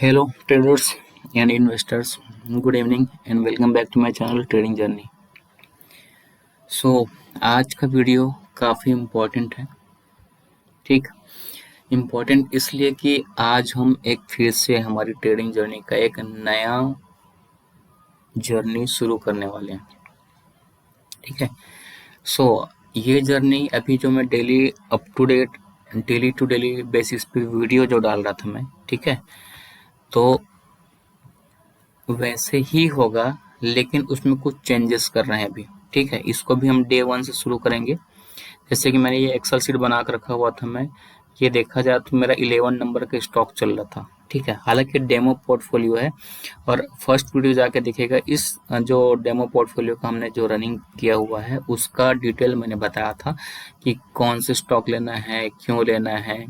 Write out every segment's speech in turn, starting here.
Hello traders and investors, good evening and welcome back to my channel Trading Journey। आज का video काफ़ी important है। ठीक, important इसलिए कि आज हम एक फिर से हमारी ट्रेडिंग जर्नी का एक नया जर्नी शुरू करने वाले हैं। ठीक है, ये जर्नी अभी जो मैं daily up to date daily to daily basis पे वीडियो जो डाल रहा था मैं, ठीक है, तो वैसे ही होगा लेकिन उसमें कुछ चेंजेस कर रहे हैं अभी। ठीक है, इसको भी हम डे 1 से शुरू करेंगे। जैसे कि मैंने ये एक्सेल शीट बना कर रखा हुआ था, मैं ये देखा जाए तो मेरा 11 नंबर का स्टॉक चल रहा था। ठीक है, हालांकि डेमो पोर्टफोलियो है और फर्स्ट वीडियो जाके देखिएगा, इस जो डेमो पोर्टफोलियो का हमने जो रनिंग किया हुआ है उसका डिटेल मैंने बताया था कि कौन से स्टॉक लेना है, क्यों लेना है,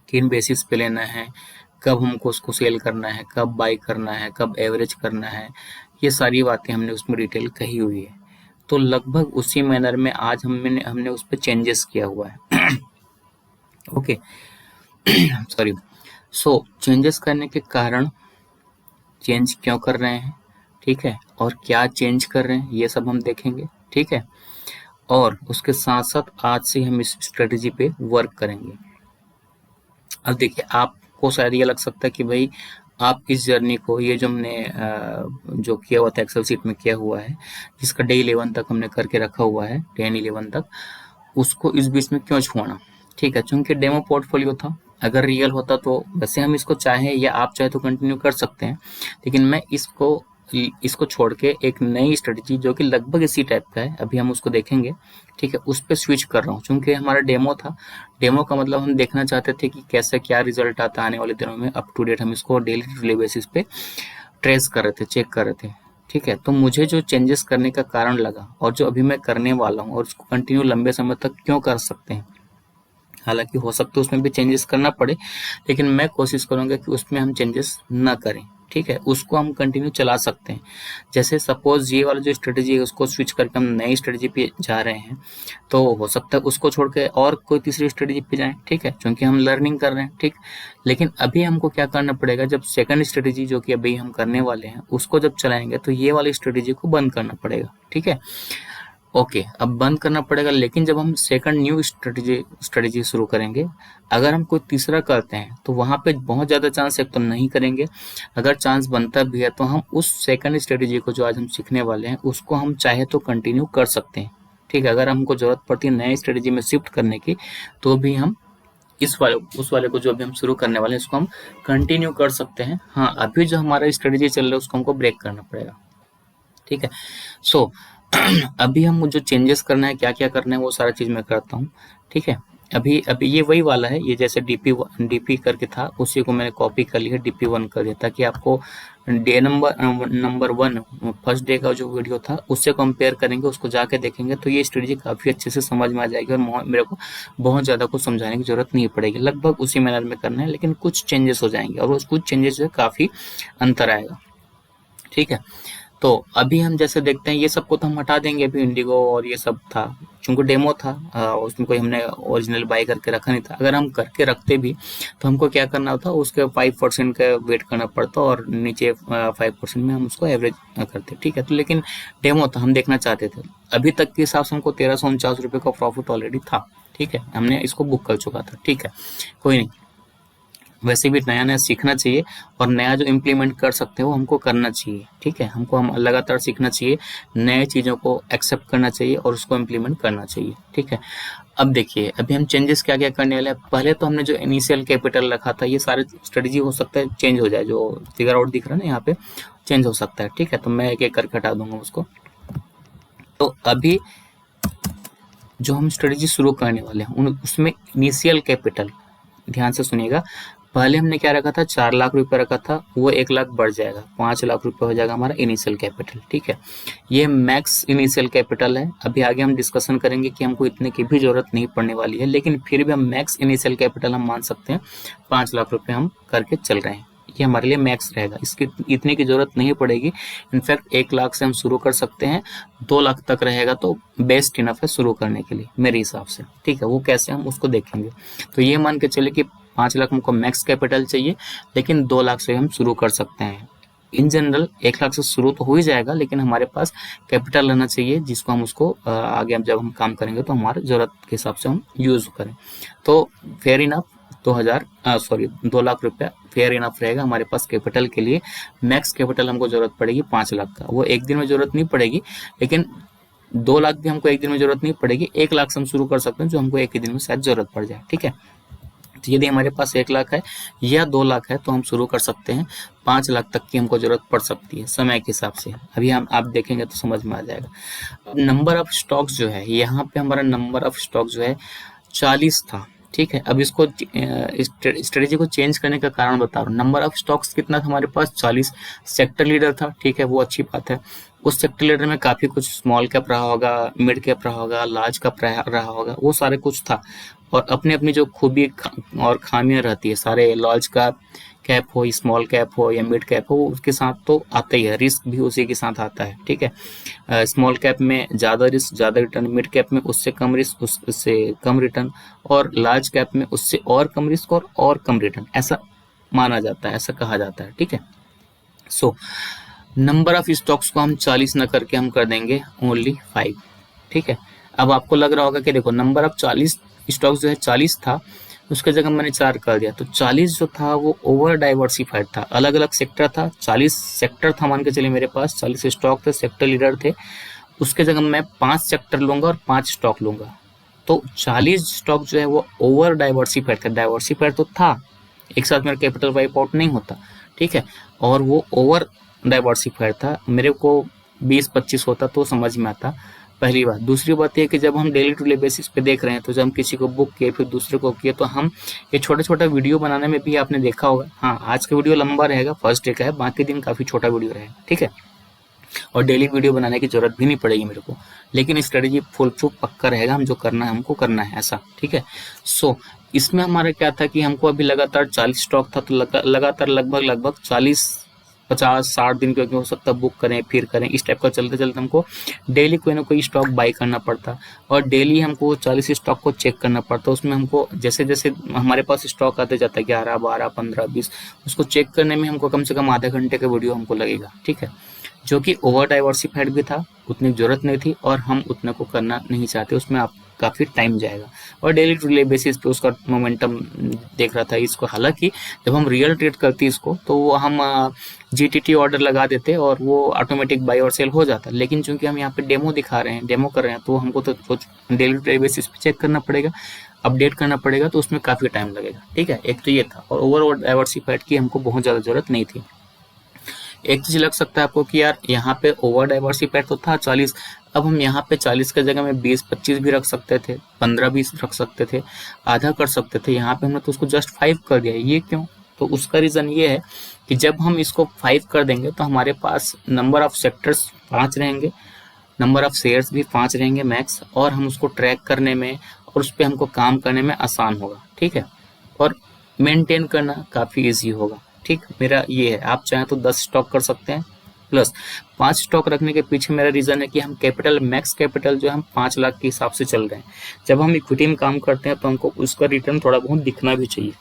किन बेसिस पे लेना है, कब हमको उसको सेल करना है, कब बाई करना है, कब एवरेज करना है, ये सारी बातें हमने उसमें डिटेल कही हुई है। तो लगभग उसी मैनर में आज हमने उस पर चेंजेस किया हुआ है। Okay, sorry. चेंजेस करने के कारण, चेंज क्यों कर रहे हैं, ठीक है, और क्या चेंज कर रहे हैं, ये सब हम देखेंगे। ठीक है, और उसके साथ साथ आज से हम इस स्ट्रेटेजी पे वर्क करेंगे। अब देखिए, आपको शायद ये लग सकता है कि भाई आप इस जर्नी को, ये जो हमने जो किया हुआ था एक्सेल सीट में किया हुआ है, जिसका डे 11 तक हमने करके रखा हुआ है, 10-11 तक, उसको इस बीच में क्यों छोड़ना। ठीक है, चूंकि डेमो पोर्टफोलियो था, अगर रियल होता तो वैसे हम इसको चाहे या आप चाहे तो कंटिन्यू कर सकते हैं, लेकिन मैं इसको छोड़ के एक नई स्ट्रेटजी जो कि लगभग इसी टाइप का है, अभी हम उसको देखेंगे। ठीक है, उस पर स्विच कर रहा हूँ। चूंकि हमारा डेमो था, डेमो का मतलब हम देखना चाहते थे कि कैसे क्या रिजल्ट आता आने वाले दिनों में, अप टू डेट हम इसको डेली टू डेली बेसिस पे ट्रेस कर रहे थे, चेक कर रहे थे। ठीक है, तो मुझे जो चेंजेस करने का कारण लगा और जो अभी मैं करने वाला हूँ और उसको कंटिन्यू लंबे समय तक क्यों कर सकते हैं, हालांकि हो सकता है उसमें भी चेंजेस करना पड़े, लेकिन मैं कोशिश करूंगा कि उसमें हम चेंजेस ना करें। ठीक है, उसको हम कंटिन्यू चला सकते हैं। जैसे सपोज ये वाला जो स्ट्रेटेजी है उसको स्विच करके हम नई स्ट्रेटेजी पे जा रहे हैं, तो हो सकता है उसको छोड़ के और कोई तीसरी स्ट्रेटेजी पे जाएं। ठीक है, क्योंकि हम लर्निंग कर रहे हैं। ठीक, लेकिन अभी हमको क्या करना पड़ेगा, जब सेकंड स्ट्रेटेजी जो कि अभी हम करने वाले हैं उसको जब चलाएंगे तो ये वाली स्ट्रेटेजी को बंद करना पड़ेगा। ठीक है, ओके, अब बंद करना पड़ेगा, लेकिन जब हम सेकंड न्यू स्ट्रेटेजी शुरू करेंगे, अगर हम कोई तीसरा करते हैं तो वहां पे बहुत ज़्यादा चांस है तो नहीं करेंगे। अगर चांस बनता भी है तो हम उस सेकंड स्ट्रेटेजी को जो आज हम सीखने वाले हैं उसको हम चाहे तो कंटिन्यू कर सकते हैं। ठीक है, अगर हमको जरूरत पड़ती है नए स्ट्रेटेजी में शिफ्ट करने की, तो भी हम उस वाले को जो अभी हम शुरू करने वाले हैं उसको हम कंटिन्यू कर सकते हैं। हाँ, अभी जो हमारा स्ट्रेटेजी चल रहा है उसको हमको ब्रेक करना पड़ेगा। ठीक है, सो अभी हम जो चेंजेस करना है, क्या क्या करना है, वो सारा चीज मैं करता हूँ। ठीक है, अभी अभी ये वही वाला है, ये जैसे डीपी करके था उसी को मैंने कॉपी कर लिया, DP1 कर दिया, ताकि आपको डे नंबर 1 फर्स्ट डे का जो वीडियो था उससे कंपेयर करेंगे, उसको जाके देखेंगे तो ये स्ट्रेटेजी काफी अच्छे से समझ में आ जाएगी और मेरे को बहुत ज्यादा कुछ समझाने की जरूरत नहीं पड़ेगी। लगभग उसी मैनर में करना है, लेकिन कुछ चेंजेस हो जाएंगे और उस कुछ चेंजेस से काफी अंतर आएगा। ठीक है, तो अभी हम जैसे देखते हैं, ये सबको तो हम हटा देंगे, अभी इंडिगो और ये सब था, चूंकि डेमो था, उसमें कोई हमने ओरिजिनल बाई करके रखा नहीं था। अगर हम करके रखते भी तो हमको क्या करना होता, उसके 5% का वेट करना पड़ता और नीचे 5% में हम उसको एवरेज करते। ठीक है, तो लेकिन डेमो था, हम देखना चाहते थे। अभी तक के हिसाब से हमको 1349 रुपये का प्रॉफिट ऑलरेडी था। ठीक है, हमने इसको बुक कर चुका था। ठीक है, कोई नहीं, वैसे भी नया नया सीखना चाहिए और नया जो इम्प्लीमेंट कर सकते हो हमको करना चाहिए। ठीक है, हम लगातार सीखना चाहिए, नए चीज़ों को एक्सेप्ट करना चाहिए और उसको इम्प्लीमेंट करना चाहिए। ठीक है, अब देखिए, अभी हम चेंजेस क्या क्या करने वाले हैं। पहले तो हमने जो इनिशियल कैपिटल रखा था, ये सारे स्ट्रेटेजी हो सकता है चेंज हो जाए, जो फिगर आउट दिख रहा है ना यहाँ पे, चेंज हो सकता है। ठीक है, तो मैं एक एक करके हटा दूंगा उसको। तो अभी जो हम स्ट्रेटेजी शुरू करने वाले हैं उसमें इनिशियल कैपिटल, ध्यान से सुनिएगा, पहले हमने क्या रखा था, 4 लाख रुपए रखा था, वो 1 लाख बढ़ जाएगा, 5 लाख रुपए हो जाएगा हमारा इनिशियल कैपिटल। ठीक है, ये मैक्स इनिशियल कैपिटल है। अभी आगे हम डिस्कशन करेंगे कि हमको इतने की भी जरूरत नहीं पड़ने वाली है, लेकिन फिर भी हम मैक्स इनिशियल कैपिटल हम मान सकते हैं 5 लाख रुपए हम करके चल रहे हैं, ये हमारे लिए मैक्स रहेगा, इसकी इतने की जरूरत नहीं पड़ेगी। इनफैक्ट 1 लाख से हम शुरू कर सकते हैं, 2 लाख तक रहेगा तो बेस्ट इनफ है शुरू करने के लिए मेरे हिसाब से। ठीक है, वो कैसे हम उसको देखेंगे। तो ये मान के चले कि 5 लाख हमको मैक्स कैपिटल चाहिए, लेकिन 2 लाख से हम शुरू कर सकते हैं। इन जनरल 1 लाख से शुरू तो हो ही जाएगा, लेकिन हमारे पास कैपिटल रहना चाहिए जिसको हम उसको आगे जब हम काम करेंगे तो हमारे ज़रूरत के हिसाब से हम यूज़ करें। तो फेयर इनफ 2 लाख रुपया फेयर इनफ रहेगा हमारे पास कैपिटल के लिए। मैक्स कैपिटल हमको ज़रूरत पड़ेगी 5 लाख का, वो एक दिन में ज़रूरत नहीं पड़ेगी, लेकिन 2 लाख भी हमको एक दिन में ज़रूरत नहीं पड़ेगी। 1 लाख से हम शुरू कर सकते हैं जो हमको एक ही दिन में शायद ज़रूरत पड़ जाए। ठीक है, तो यदि हमारे पास 1 लाख है या 2 लाख है तो हम शुरू कर सकते हैं। 5 लाख तक की हमको जरूरत पड़ सकती है समय के हिसाब से। अभी हम आप देखेंगे तो समझ में आ जाएगा। नंबर ऑफ स्टॉक्स जो है, यहाँ पे हमारा नंबर ऑफ स्टॉक जो है 40 था। ठीक है, अब इसको स्ट्रेटेजी को चेंज करने का कारण बता रहा हूँ। नंबर ऑफ स्टॉक्स कितना था हमारे पास? 40। सेक्टर लीडर था, ठीक है, वो अच्छी बात है। उस सेक्टर लीडर में काफी कुछ स्मॉल कैप रहा होगा, मिड कैप रहा होगा, लार्ज कैप रहा होगा, वो सारे कुछ था। और अपनी अपनी जो खूबी और खामियां रहती है, सारे लार्ज कैप हो, स्मॉल कैप हो या मिड कैप हो, उसके साथ तो आता ही है, रिस्क भी उसी के साथ आता है। ठीक है, स्मॉल कैप में ज़्यादा रिस्क ज़्यादा रिटर्न, मिड कैप में उससे कम रिस्क उससे कम रिटर्न, और लार्ज कैप में उससे और कम रिस्क और कम रिटर्न, ऐसा माना जाता है, ऐसा कहा जाता है। ठीक है, सो नंबर ऑफ स्टॉक्स को हम 40 न करके हम कर देंगे ओनली 5। ठीक है, अब आपको लग रहा होगा कि देखो नंबर ऑफ 40 स्टॉक्स जो है 40 था, उसके जगह मैंने 4 कर दिया, तो 40 जो था वो ओवर डाइवर्सिफाइड था, अलग अलग सेक्टर था। 40 सेक्टर था मान के चलिए मेरे पास, 40 स्टॉक थे, सेक्टर लीडर थे। उसके जगह मैं 5 सेक्टर लूंगा और 5 स्टॉक लूंगा, तो 40 स्टॉक जो है वो ओवर डाइवर्सिफाइड था। डाइवर्सिफाइड तो था, एक साथ मेरा कैपिटल वाइप आउट नहीं होता। ठीक है, और वो ओवर डाइवर्सिफाइड था। मेरे को 20-25 होता तो समझ में आता, पहली बात। दूसरी बात यह कि जब हम डेली टू डे बेसिस पे देख रहे हैं, तो जब हम किसी को बुक किए फिर दूसरे को किए, तो हम ये छोटा छोटा वीडियो बनाने में भी आपने देखा होगा। हाँ, आज का वीडियो लंबा रहेगा, फर्स्ट डे का है, बाकी दिन काफी छोटा वीडियो रहेगा। ठीक है, और डेली वीडियो बनाने की जरूरत भी नहीं पड़ेगी मेरे को, लेकिन स्ट्रेटेजी फुल प्रूफ पक्का रहेगा, हम जो करना है हमको करना है ऐसा। ठीक है, सो इसमें हमारा क्या था कि हमको अभी लगातार 40 स्टॉक था, तो लगातार लगभग 40-50-60 दिन क्योंकि हो सकता है बुक करें फिर करें, इस टाइप का चलते चलते हमको डेली कोई ना कोई स्टॉक बाई करना पड़ता, और डेली हमको 40 स्टॉक को चेक करना पड़ता। उसमें हमको जैसे जैसे हमारे पास स्टॉक आते जाता है 11, 12, 15, 20, उसको चेक करने में हमको कम से कम आधे घंटे का वीडियो हमको लगेगा। ठीक है, जो कि ओवर डाइवर्सिफाइड भी था, उतनी जरूरत नहीं थी और हम उतने को करना नहीं चाहते, उसमें आप काफ़ी टाइम जाएगा। और डेली टू डे बेसिस पे उसका मोमेंटम देख रहा था इसको। हालांकि जब हम रियल ट्रेड करते इसको तो वो हम जीटीटी ऑर्डर लगा देते और वो ऑटोमेटिक बाई और सेल हो जाता, लेकिन चूंकि हम यहाँ पे डेमो दिखा रहे हैं, डेमो कर रहे हैं, तो हमको तो डेली टू डे बेसिस पे चेक करना पड़ेगा, अपडेट करना पड़ेगा, तो उसमें काफ़ी टाइम लगेगा। ठीक है, एक तो ये था, और ओवर डाइवर्सिफाइड की हमको बहुत ज़्यादा जरूरत नहीं थी। एक चीज लग सकता है आपको कि यार यहाँ पे ओवर डाइवर्सिफाइड तो था 40, अब हम यहाँ पे 40 के जगह में 20-25 भी रख सकते थे, 15-20 रख सकते थे, आधा कर सकते थे। यहाँ पे हमने तो उसको जस्ट 5 कर दिया, ये क्यों? तो उसका रीजन ये है कि जब हम इसको 5 कर देंगे तो हमारे पास नंबर ऑफ सेक्टर्स 5 रहेंगे, नंबर ऑफ शेयर्स भी 5 रहेंगे मैक्स, और हम उसको ट्रैक करने में और उस पर हमको काम करने में आसान होगा। ठीक है, और मेंटेन करना काफ़ी ईजी होगा। ठीक, मेरा ये है। आप चाहें तो 10 स्टॉक कर सकते हैं, प्लस 5 स्टॉक रखने के पीछे मेरा रीजन है कि हम कैपिटल, मैक्स कैपिटल जो हम 5 लाख के हिसाब से चल रहे हैं। जब हम इक्विटी में काम करते हैं तो हमको उसका रिटर्न थोड़ा बहुत दिखना भी चाहिए।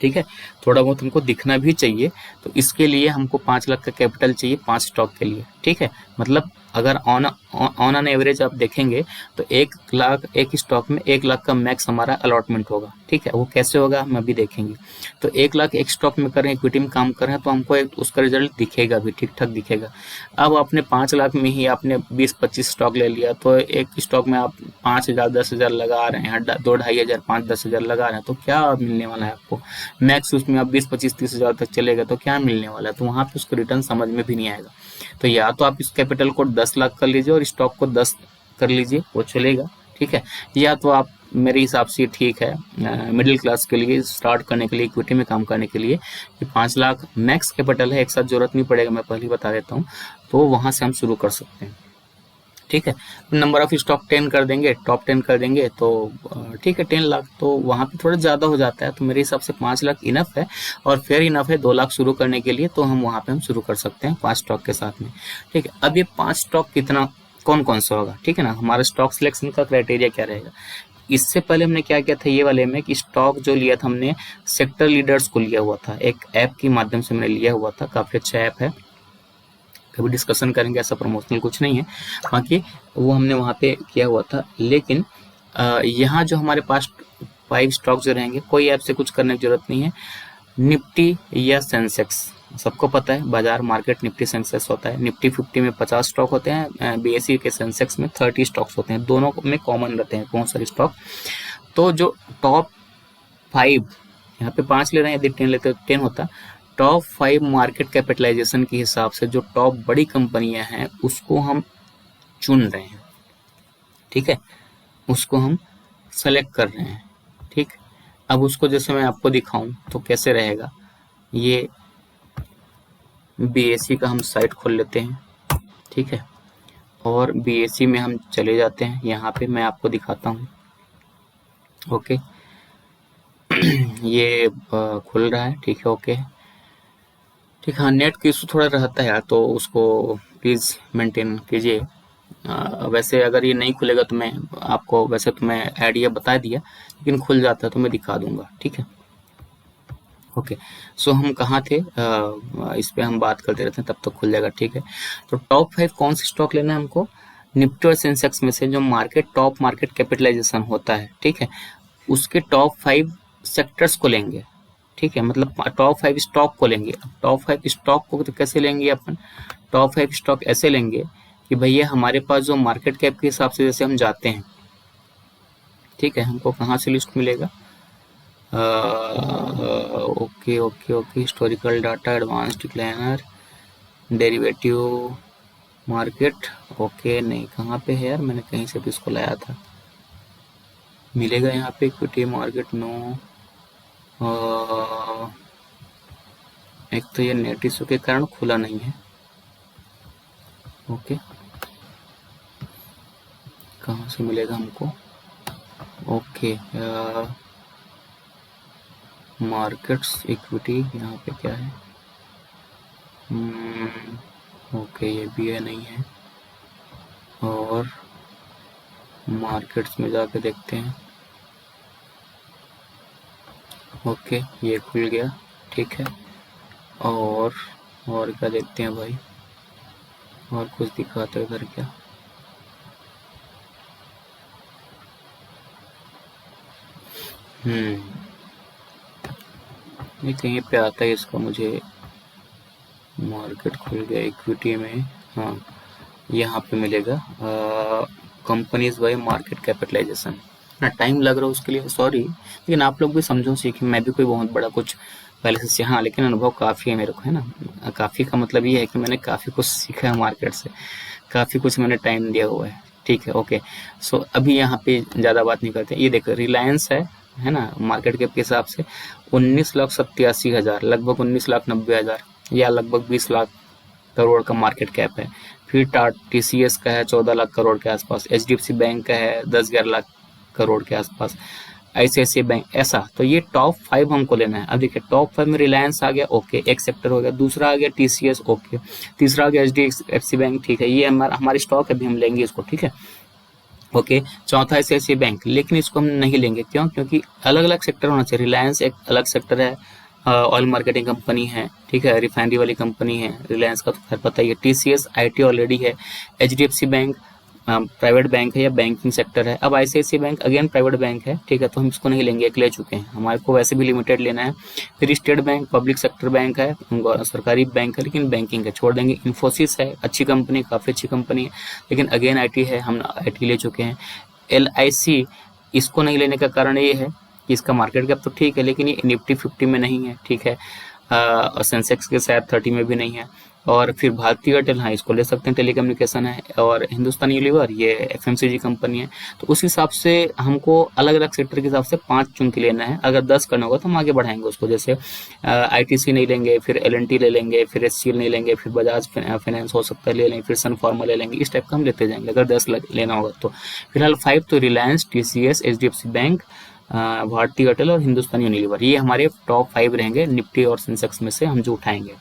ठीक है, थोड़ा बहुत हमको दिखना भी चाहिए, तो इसके लिए हमको 5 लाख का कैपिटल चाहिए 5 स्टॉक के लिए। ठीक है, मतलब अगर ऑन एन एवरेज आप देखेंगे तो 1 लाख एक स्टॉक में 1 लाख का मैक्स हमारा अलॉटमेंट होगा। ठीक है, वो कैसे होगा हम अभी देखेंगे। तो 1 लाख एक स्टॉक में कर रहे हैं, इक्विटी में काम कर रहे हैं, तो हमको उसका रिजल्ट दिखेगा भी, ठीक ठाक दिखेगा। अब आपने 5 लाख में ही आपने 20-25 स्टॉक ले लिया, तो एक स्टॉक में आप 5,000 10,000 लगा रहे हैं, 2-2,500 5-10,000 लगा रहे हैं, तो क्या मिलने वाला है आपको? मैक्स उसमें आप 20-25-30,000 तक चलेगा तो क्या मिलने वाला है? तो वहां पे उसका रिटर्न समझ में भी नहीं आएगा। तो या तो आप इस कैपिटल को 10 लाख कर लीजिए और स्टॉक को 10 कर लीजिए, वो चलेगा। ठीक है, या तो आप, मेरे हिसाब से ठीक है मिडिल क्लास के लिए स्टार्ट करने के लिए, इक्विटी में काम करने के लिए, कि 5 लाख मैक्स कैपिटल है, एक साथ जरूरत नहीं पड़ेगा, मैं पहले बता देता हूँ, तो वहां से हम शुरू कर सकते हैं। ठीक है, नंबर ऑफ स्टॉक 10 कर देंगे, टॉप 10 कर देंगे, तो ठीक है 10 लाख, तो वहाँ पे थोड़ा ज़्यादा हो जाता है। तो मेरे हिसाब से 5 लाख इनफ है और फेयर इनफ है 2 लाख शुरू करने के लिए, तो हम वहाँ पे हम शुरू कर सकते हैं 5 स्टॉक के साथ में। ठीक है, अब ये 5 स्टॉक कितना, कौन कौन सा होगा? ठीक है ना, हमारा स्टॉक सिलेक्शन का क्राइटेरिया क्या रहेगा? इससे पहले हमने क्या किया था ये वाले में कि स्टॉक जो लिया था हमने सेक्टर लीडर्स को लिया हुआ था, एक ऐप के माध्यम से मैंने लिया हुआ था, काफ़ी अच्छा ऐप है, कभी डिस्कशन करेंगे, ऐसा प्रमोशनल कुछ नहीं है, बाकी वो हमने वहाँ पे किया हुआ था। लेकिन यहाँ जो हमारे पास 5 स्टॉक जो रहेंगे, कोई ऐप से कुछ करने की जरूरत नहीं है। निफ्टी या सेंसेक्स, सबको पता है बाजार मार्केट निफ्टी सेंसेक्स होता है। निफ्टी 50 में 50 स्टॉक होते हैं, बीएसई के सेंसेक्स में 30 स्टॉक्स होते हैं, दोनों में कॉमन रहते हैं बहुत सारे स्टॉक। तो जो टॉप 5, यहाँ पे 5 ले रहे हैं, यदि 10 लेते तो 10 होता। टॉप 5 मार्केट कैपिटलाइजेशन के हिसाब से जो टॉप बड़ी कंपनियां हैं उसको हम चुन रहे हैं, ठीक है, उसको हम सेलेक्ट कर रहे हैं, ठीक। अब उसको जैसे मैं आपको दिखाऊं तो कैसे रहेगा, ये बीएसई का हम साइट खोल लेते हैं, ठीक है, और बीएसई में हम चले जाते हैं, यहाँ पे मैं आपको दिखाता हूँ। ओके, ये खुल रहा है, ठीक है, ओके, ठीक। हाँ, नेट का इशू थोड़ा रहता है यार, तो उसको प्लीज़ मेंटेन कीजिए। वैसे अगर ये नहीं खुलेगा तो मैं आपको, वैसे तो मैं आइडिया बता दिया, लेकिन खुल जाता है तो मैं दिखा दूंगा, ठीक है, ओके। सो हम कहाँ थे, इस पे हम बात करते रहते हैं, तब तक खुल जाएगा, ठीक है। तो टॉप 5 कौन सी स्टॉक लेना है हमको, निफ्टी और सेंसेक्स में से जो टॉप मार्केट कैपिटलाइजेशन होता है, ठीक है, उसके टॉप 5 सेक्टर्स को लेंगे, ठीक है, मतलब टॉप 5 स्टॉक को लेंगे। टॉप 5 स्टॉक को तो कैसे लेंगे अपन, टॉप 5 स्टॉक ऐसे लेंगे कि भैया हमारे पास जो मार्केट कैप के हिसाब से जैसे हम जाते हैं, ठीक है, हमको कहाँ से लिस्ट मिलेगा, okay okay okay, historical data, advance decliner, derivative market, okay, नहीं कहाँ पे है यार, मैंने कहीं से भी इसको लाया था, मिलेगा यहाँ पे इक्विटी मार्केट, नो, एक तो ये नेट इशू के कारण खुला नहीं है, ओके, कहाँ से मिलेगा हमको, ओके, मार्केट्स इक्विटी, यहाँ पे क्या है, ओके, ये भी है, नहीं है, और मार्केट्स में जाके देखते हैं, ओके, ये खुल गया, ठीक है, और क्या देखते हैं भाई, और कुछ दिखाते हैं इधर क्या, ये कहीं पे आता है इसका, मुझे मार्केट खुल गया इक्विटी में, हाँ, यहाँ पे मिलेगा कंपनीज बाय मार्केट कैपिटलाइजेशन ना, टाइम लग रहा है उसके लिए सॉरी, लेकिन आप लोग भी समझो सीखें, मैं भी कोई बहुत बड़ा कुछ पहले से, हाँ, लेकिन अनुभव काफ़ी है मेरे को, है ना, काफ़ी का मतलब ये है कि मैंने काफ़ी कुछ सीखा है मार्केट से, काफ़ी कुछ मैंने टाइम दिया हुआ है, ठीक है, ओके। सो अभी यहाँ पे ज़्यादा बात नहीं करते, ये देखो रिलायंस है ना, मार्केट कैप के हिसाब से 19,87,000, लगभग 19,90,000 या लगभग 20 लाख करोड़ का मार्केट कैप है। फिर टीसीएस का है 14 लाख करोड़ के आसपास, एचडीएफसी बैंक का है 10-11 लाख करोड़ के आसपास, आईसीआईसीआई बैंक, ऐसा। तो ये टॉप 5 हमको लेना है। अब देखिए टॉप 5 में रिलायंस आ गया, ओके, एक सेक्टर हो गया, दूसरा आ गया टीसीएस, ओके, तीसरा आ गया एचडीएफसी बैंक, ठीक है, ये हमारी स्टॉक है, अभी हम लेंगे इसको, ठीक है, ओके। चौथा आईसीआईसीआई बैंक, लेकिन इसको हम नहीं लेंगे, क्यों, क्योंकि अलग अलग सेक्टर होना चाहिए। रिलायंस एक अलग सेक्टर है, ऑयल मार्केटिंग कंपनी है, ठीक है, रिफाइनरी वाली कंपनी है, रिलायंस का तो खैर पता ही है। टीसीएस आईटी ऑलरेडी है, एचडीएफसी बैंक प्राइवेट बैंक है या बैंकिंग सेक्टर है। अब ICICI bank again private bank है, ठीक है, तो हम इसको नहीं लेंगे, एक ले चुके हैं, हमारे को वैसे भी लिमिटेड लेना है। फिर state bank public sector bank है, सरकारी बैंक है लेकिन बैंकिंग है, छोड़ देंगे। इन्फोसिस है, अच्छी कंपनी, काफ़ी अच्छी कंपनी है, लेकिन अगेन आईटी है, हम आईटी ले चुके हैं। एलआईसी, इसको नहीं लेने का कारण ये है कि इसका मार्केट कैप तो ठीक है, लेकिन ये निफ्टी 50 में नहीं है, ठीक है, और सेंसेक्स के शायद 30 में भी नहीं है। और फिर भारतीय एयरटेल, हाँ, इसको ले सकते हैं, टेलीकम्युनिकेशन है। और हिंदुस्तान यूनिलीवर, ये एफएमसीजी कंपनी है। तो उस हिसाब से हमको अलग अलग सेक्टर के हिसाब से 5 चुन के लेना है। अगर 10 करना होगा तो हम आगे बढ़ाएंगे उसको, जैसे आईटीसी नहीं लेंगे, फिर एलएनटी ले लेंगे, फिर एचसीएल नहीं लेंगे, फिर बजाज फाइनेंस हो सकता है ले लेंगे, फिर सन फार्मा ले लेंगे, इस टाइप का हम लेते जाएंगे अगर 10 लेना होगा तो। फिलहाल 5 तो रिलायंस, टीसीएस, एचडीएफसी बैंक, भारतीय एयरटेल और हिंदुस्तान यूनिलीवर, ये हमारे टॉप 5 रहेंगे निफ्टी और सेंसेक्स में से हम जो उठाएंगे।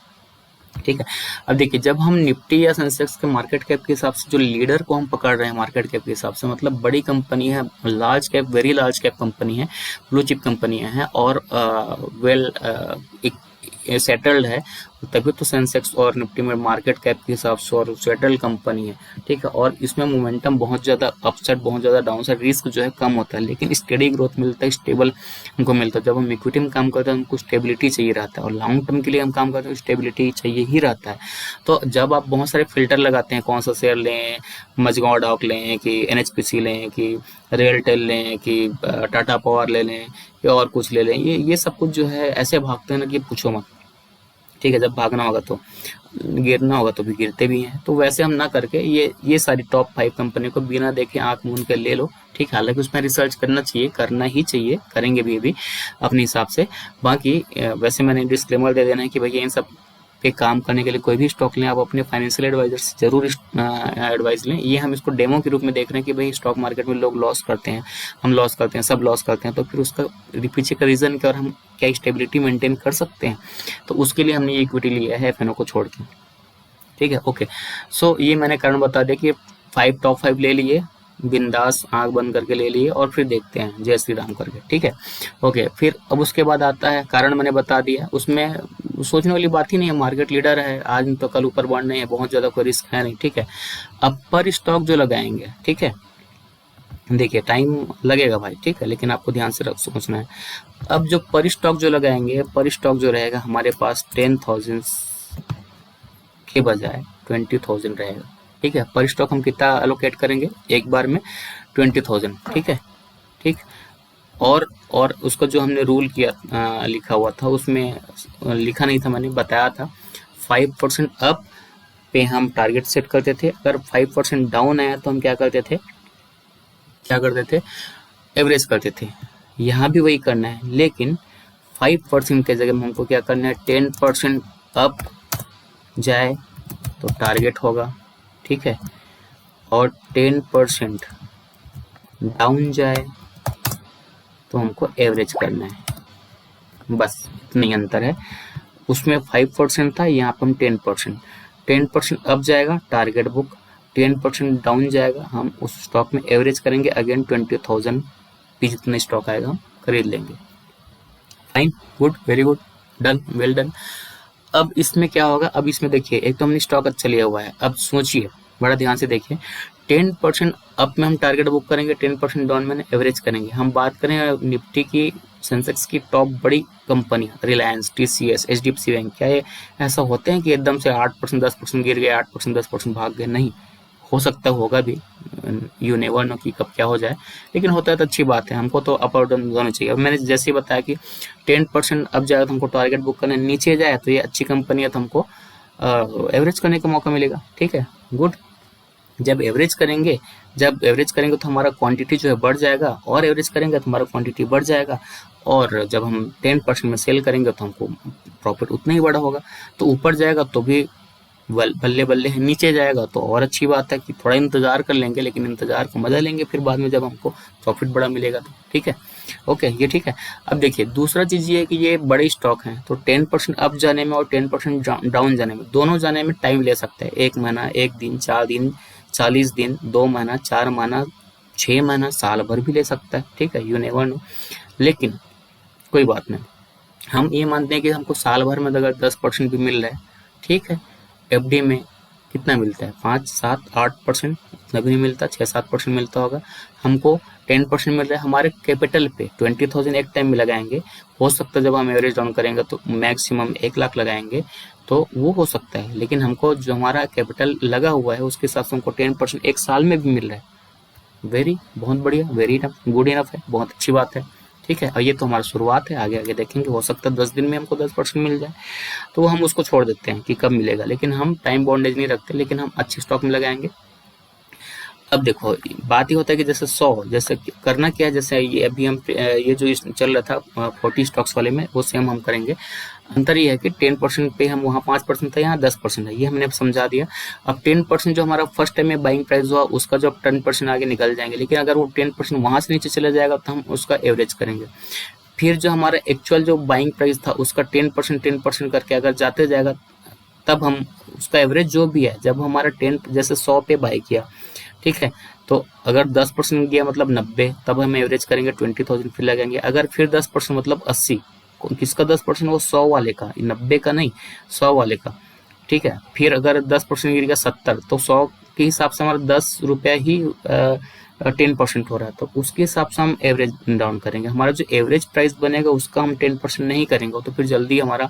ठीक है। अब देखिए, जब हम निफ्टी या सेंसेक्स के मार्केट कैप के हिसाब से जो लीडर को हम पकड़ रहे हैं मार्केट कैप के हिसाब से, मतलब बड़ी कंपनी है, large cap, very large cap company है, ब्लू चिप कंपनियां हैं और वेल सेटल्ड है, तभी तो सेंसेक्स और निफ्टी में मार्केट कैप के हिसाब से और सेटल्ड कंपनी है। ठीक है, और इसमें मोमेंटम बहुत ज़्यादा अपसाइड, बहुत ज़्यादा डाउनसाइड, रिस्क जो है कम होता है, लेकिन स्टेडी ग्रोथ मिलता है, स्टेबल हमको मिलता है। जब हम इक्विटी में काम करते हैं हमको स्टेबिलिटी चाहिए रहता है, और लॉन्ग टर्म के लिए हम काम करते हैं स्टेबिलिटी चाहिए ही रहता है। तो जब आप बहुत सारे फिल्टर लगाते हैं, कौन सा शेयर लें, मझगांव डॉक लें कि एनएचपीसी लें कि रेलटेल लें कि टाटा पावर ले लें या और कुछ ले लें, ये सब कुछ जो है ऐसे भागते हैं ना कि पूछो मत। ठीक है, जब भागना होगा तो गिरना होगा तो भी गिरते भी हैं। तो वैसे हम ना करके ये सारी टॉप 5 कंपनी को बिना देखे आंख मूंद कर ले लो। ठीक है, हालांकि उसमें रिसर्च करना चाहिए, करना ही चाहिए, करेंगे भी अपने हिसाब से। बाकी वैसे मैंने डिस्क्लेमर दे देना है कि भैया इन सब पे काम करने के लिए कोई भी स्टॉक लें, आप अपने फाइनेंशियल एडवाइजर से जरूर एडवाइस लें। ये हम इसको डेमो के रूप में देख रहे हैं कि भाई स्टॉक मार्केट में लोग लॉस करते हैं, हम लॉस करते हैं, सब लॉस करते हैं, तो फिर उसका पीछे का रीज़न क्या और हम क्या स्टेबिलिटी मेंटेन कर सकते हैं, तो उसके लिए हमने ये इक्विटी लिया है एफएनओ को छोड़ के। ठीक है, ओके। सो ये मैंने कारण बता दिया कि 5 टॉप 5 ले लिए, बिंदास आंख बंद करके ले लिए और फिर देखते हैं जय श्री राम करके। ठीक है, ओके। फिर अब उसके बाद आता है कारण, मैंने बता दिया, उसमें सोचने वाली बात ही नहीं है, मार्केट लीडर है, आज नहीं तो कल ऊपर बढ़ने है, बहुत ज़्यादा कोई रिस्क है नहीं। ठीक है, अब पर स्टॉक जो लगाएंगे, ठीक है, देखिए टाइम लगेगा भाई, ठीक है, लेकिन आपको ध्यान से सोचना है। अब जो पर स्टॉक जो लगाएंगे, पर स्टॉक जो रहेगा हमारे पास 10,000 के बजाय 20,000 रहेगा। ठीक है, पर स्टॉक हम कितना अलोकेट करेंगे एक बार में? 20,000। ठीक है, ठीक। और उसका जो हमने रूल किया लिखा हुआ था, उसमें लिखा नहीं था, मैंने बताया था 5% अप पे हम टारगेट सेट करते थे, अगर 5% डाउन आया तो हम क्या करते थे, एवरेज करते थे। यहाँ भी वही करना है, लेकिन 5% के जगह में हमको क्या करना है, 10% अप जाए तो टारगेट होगा। ठीक है, और 10% डाउन जाए तो हमको एवरेज करना है, बस इतना ही अंतर है। उसमें 5% था, यहाँ पर हम 10% अप जाएगा टारगेट बुक, 10% डाउन जाएगा हम उस स्टॉक में एवरेज करेंगे, अगेन 20,000 भी जितना स्टॉक आएगा हम खरीद लेंगे। Fine, good, very good, done, well done. अब इसमें क्या होगा, अब इसमें देखिए, एक तो हमने स्टॉक अच्छा लिया हुआ है, अब सोचिए, बड़ा ध्यान से देखिए, 10% अप में हम टारगेट बुक करेंगे, 10% डाउन में एवरेज करेंगे। हम बात करें निफ्टी की, सेंसेक्स की टॉप बड़ी कंपनियां, रिलायंस, टीसीएस, एचडीएफसी बैंक, क्या ये ऐसा होते हैं कि एकदम से 8% 10% गिर गए, 8% 10% भाग गए? नहीं, हो सकता होगा भी, यू नेवर नो कि कब क्या हो जाए, लेकिन होता है तो अच्छी बात है। हमको तो अप और डाउन दोनों चाहिए। अब मैंने जैसे ही बताया कि 10% अप जाएगा तो हमको टारगेट बुक करना, नीचे जाए तो ये अच्छी कंपनी है तो हमको एवरेज करने का मौका मिलेगा। ठीक है, गुड। जब एवरेज करेंगे तो हमारा क्वांटिटी जो है बढ़ जाएगा, और एवरेज करेंगे तो हमारा क्वांटिटी बढ़ जाएगा, और जब हम 10% में सेल करेंगे तो हमको प्रॉफिट उतना ही बड़ा होगा। तो ऊपर जाएगा तो भी बल्ले बल्ले है, नीचे जाएगा तो और अच्छी बात है कि थोड़ा इंतजार कर लेंगे, लेकिन इंतजार को मजा लेंगे फिर बाद में जब हमको प्रॉफिट बड़ा मिलेगा तो। ठीक है, ओके, ये ठीक है। अब देखिए दूसरा चीज ये है कि ये बड़े स्टॉक हैं, तो 10% अप जाने में और 10% डाउन जाने में, दोनों जाने में टाइम ले सकता है। 1 महीना, 1 दिन, 4 दिन, 40 दिन, 2 महीना, 4 महीना, 6 महीना, साल भर भी ले सकता है। ठीक है, यू नेवर नो। लेकिन कोई बात नहीं, हम ये मानते हैं कि हमको साल भर में अगर 10% भी मिल रहा है, ठीक है, एफडी में कितना मिलता है, 5, 7, 8%, इतना भी नहीं मिलता, 6-7% मिलता होगा। हमको 10% मिल रहा है, हमारे कैपिटल पे 20,000 एक टाइम में लगाएंगे, हो सकता है जब हम एवरेज डाउन करेंगे तो मैक्सिमम 1 लाख लगाएंगे तो वो हो सकता है, लेकिन हमको जो हमारा कैपिटल लगा हुआ है उसके हिसाब से हमको 10% एक साल में भी मिल रहा है। बहुत बढ़िया, वेरी गुड इनफ है, बहुत अच्छी बात है। ठीक है, और ये तो हमारी शुरुआत है, आगे आगे देखेंगे, हो सकता है 10 दिन में हमको 10% मिल जाए, तो हम उसको छोड़ देते हैं कि कब मिलेगा, लेकिन हम टाइम बॉन्डेज नहीं रखते, लेकिन हम अच्छे स्टॉक में लगाएंगे। अब देखो बात ही होता है कि जैसे 100, जैसे करना क्या है, जैसे ये अभी हम ये जो चल रहा था 40 स्टॉक्स वाले में, वो सेम हम करेंगे। अंतर ये है कि 10% पे हम, वहाँ 5% था, यहाँ 10% है, ये हमने समझा दिया। अब 10% जो हमारा फर्स्ट टाइम में बाइंग प्राइस हुआ उसका जो 10% आगे निकल जाएंगे, लेकिन अगर वो 10% वहाँ से नीचे चला जाएगा तो हम उसका एवरेज करेंगे। फिर जो हमारा एक्चुअल जो बाइंग प्राइस था उसका 10% करके अगर जाते जाएगा तब हम उसका एवरेज जो भी है, जब हमारा 10 जैसे 100 पे बाई किया, ठीक है, तो अगर 10% गया मतलब 90, तब हम एवरेज करेंगे 20,000 फिर लगाएंगे। अगर फिर 10% मतलब 80, किसका 10%? वो 100 वाले का, 90 का नहीं, 100 वाले का, ठीक है। फिर अगर 10% गिर गया 70, तो 100 के हिसाब से हमारा 10 रुपया ही 10% हो रहा है, तो उसके हिसाब से हम एवरेज डाउन करेंगे। हमारा जो एवरेज प्राइस बनेगा उसका हम 10% नहीं करेंगे, तो फिर जल्दी हमारा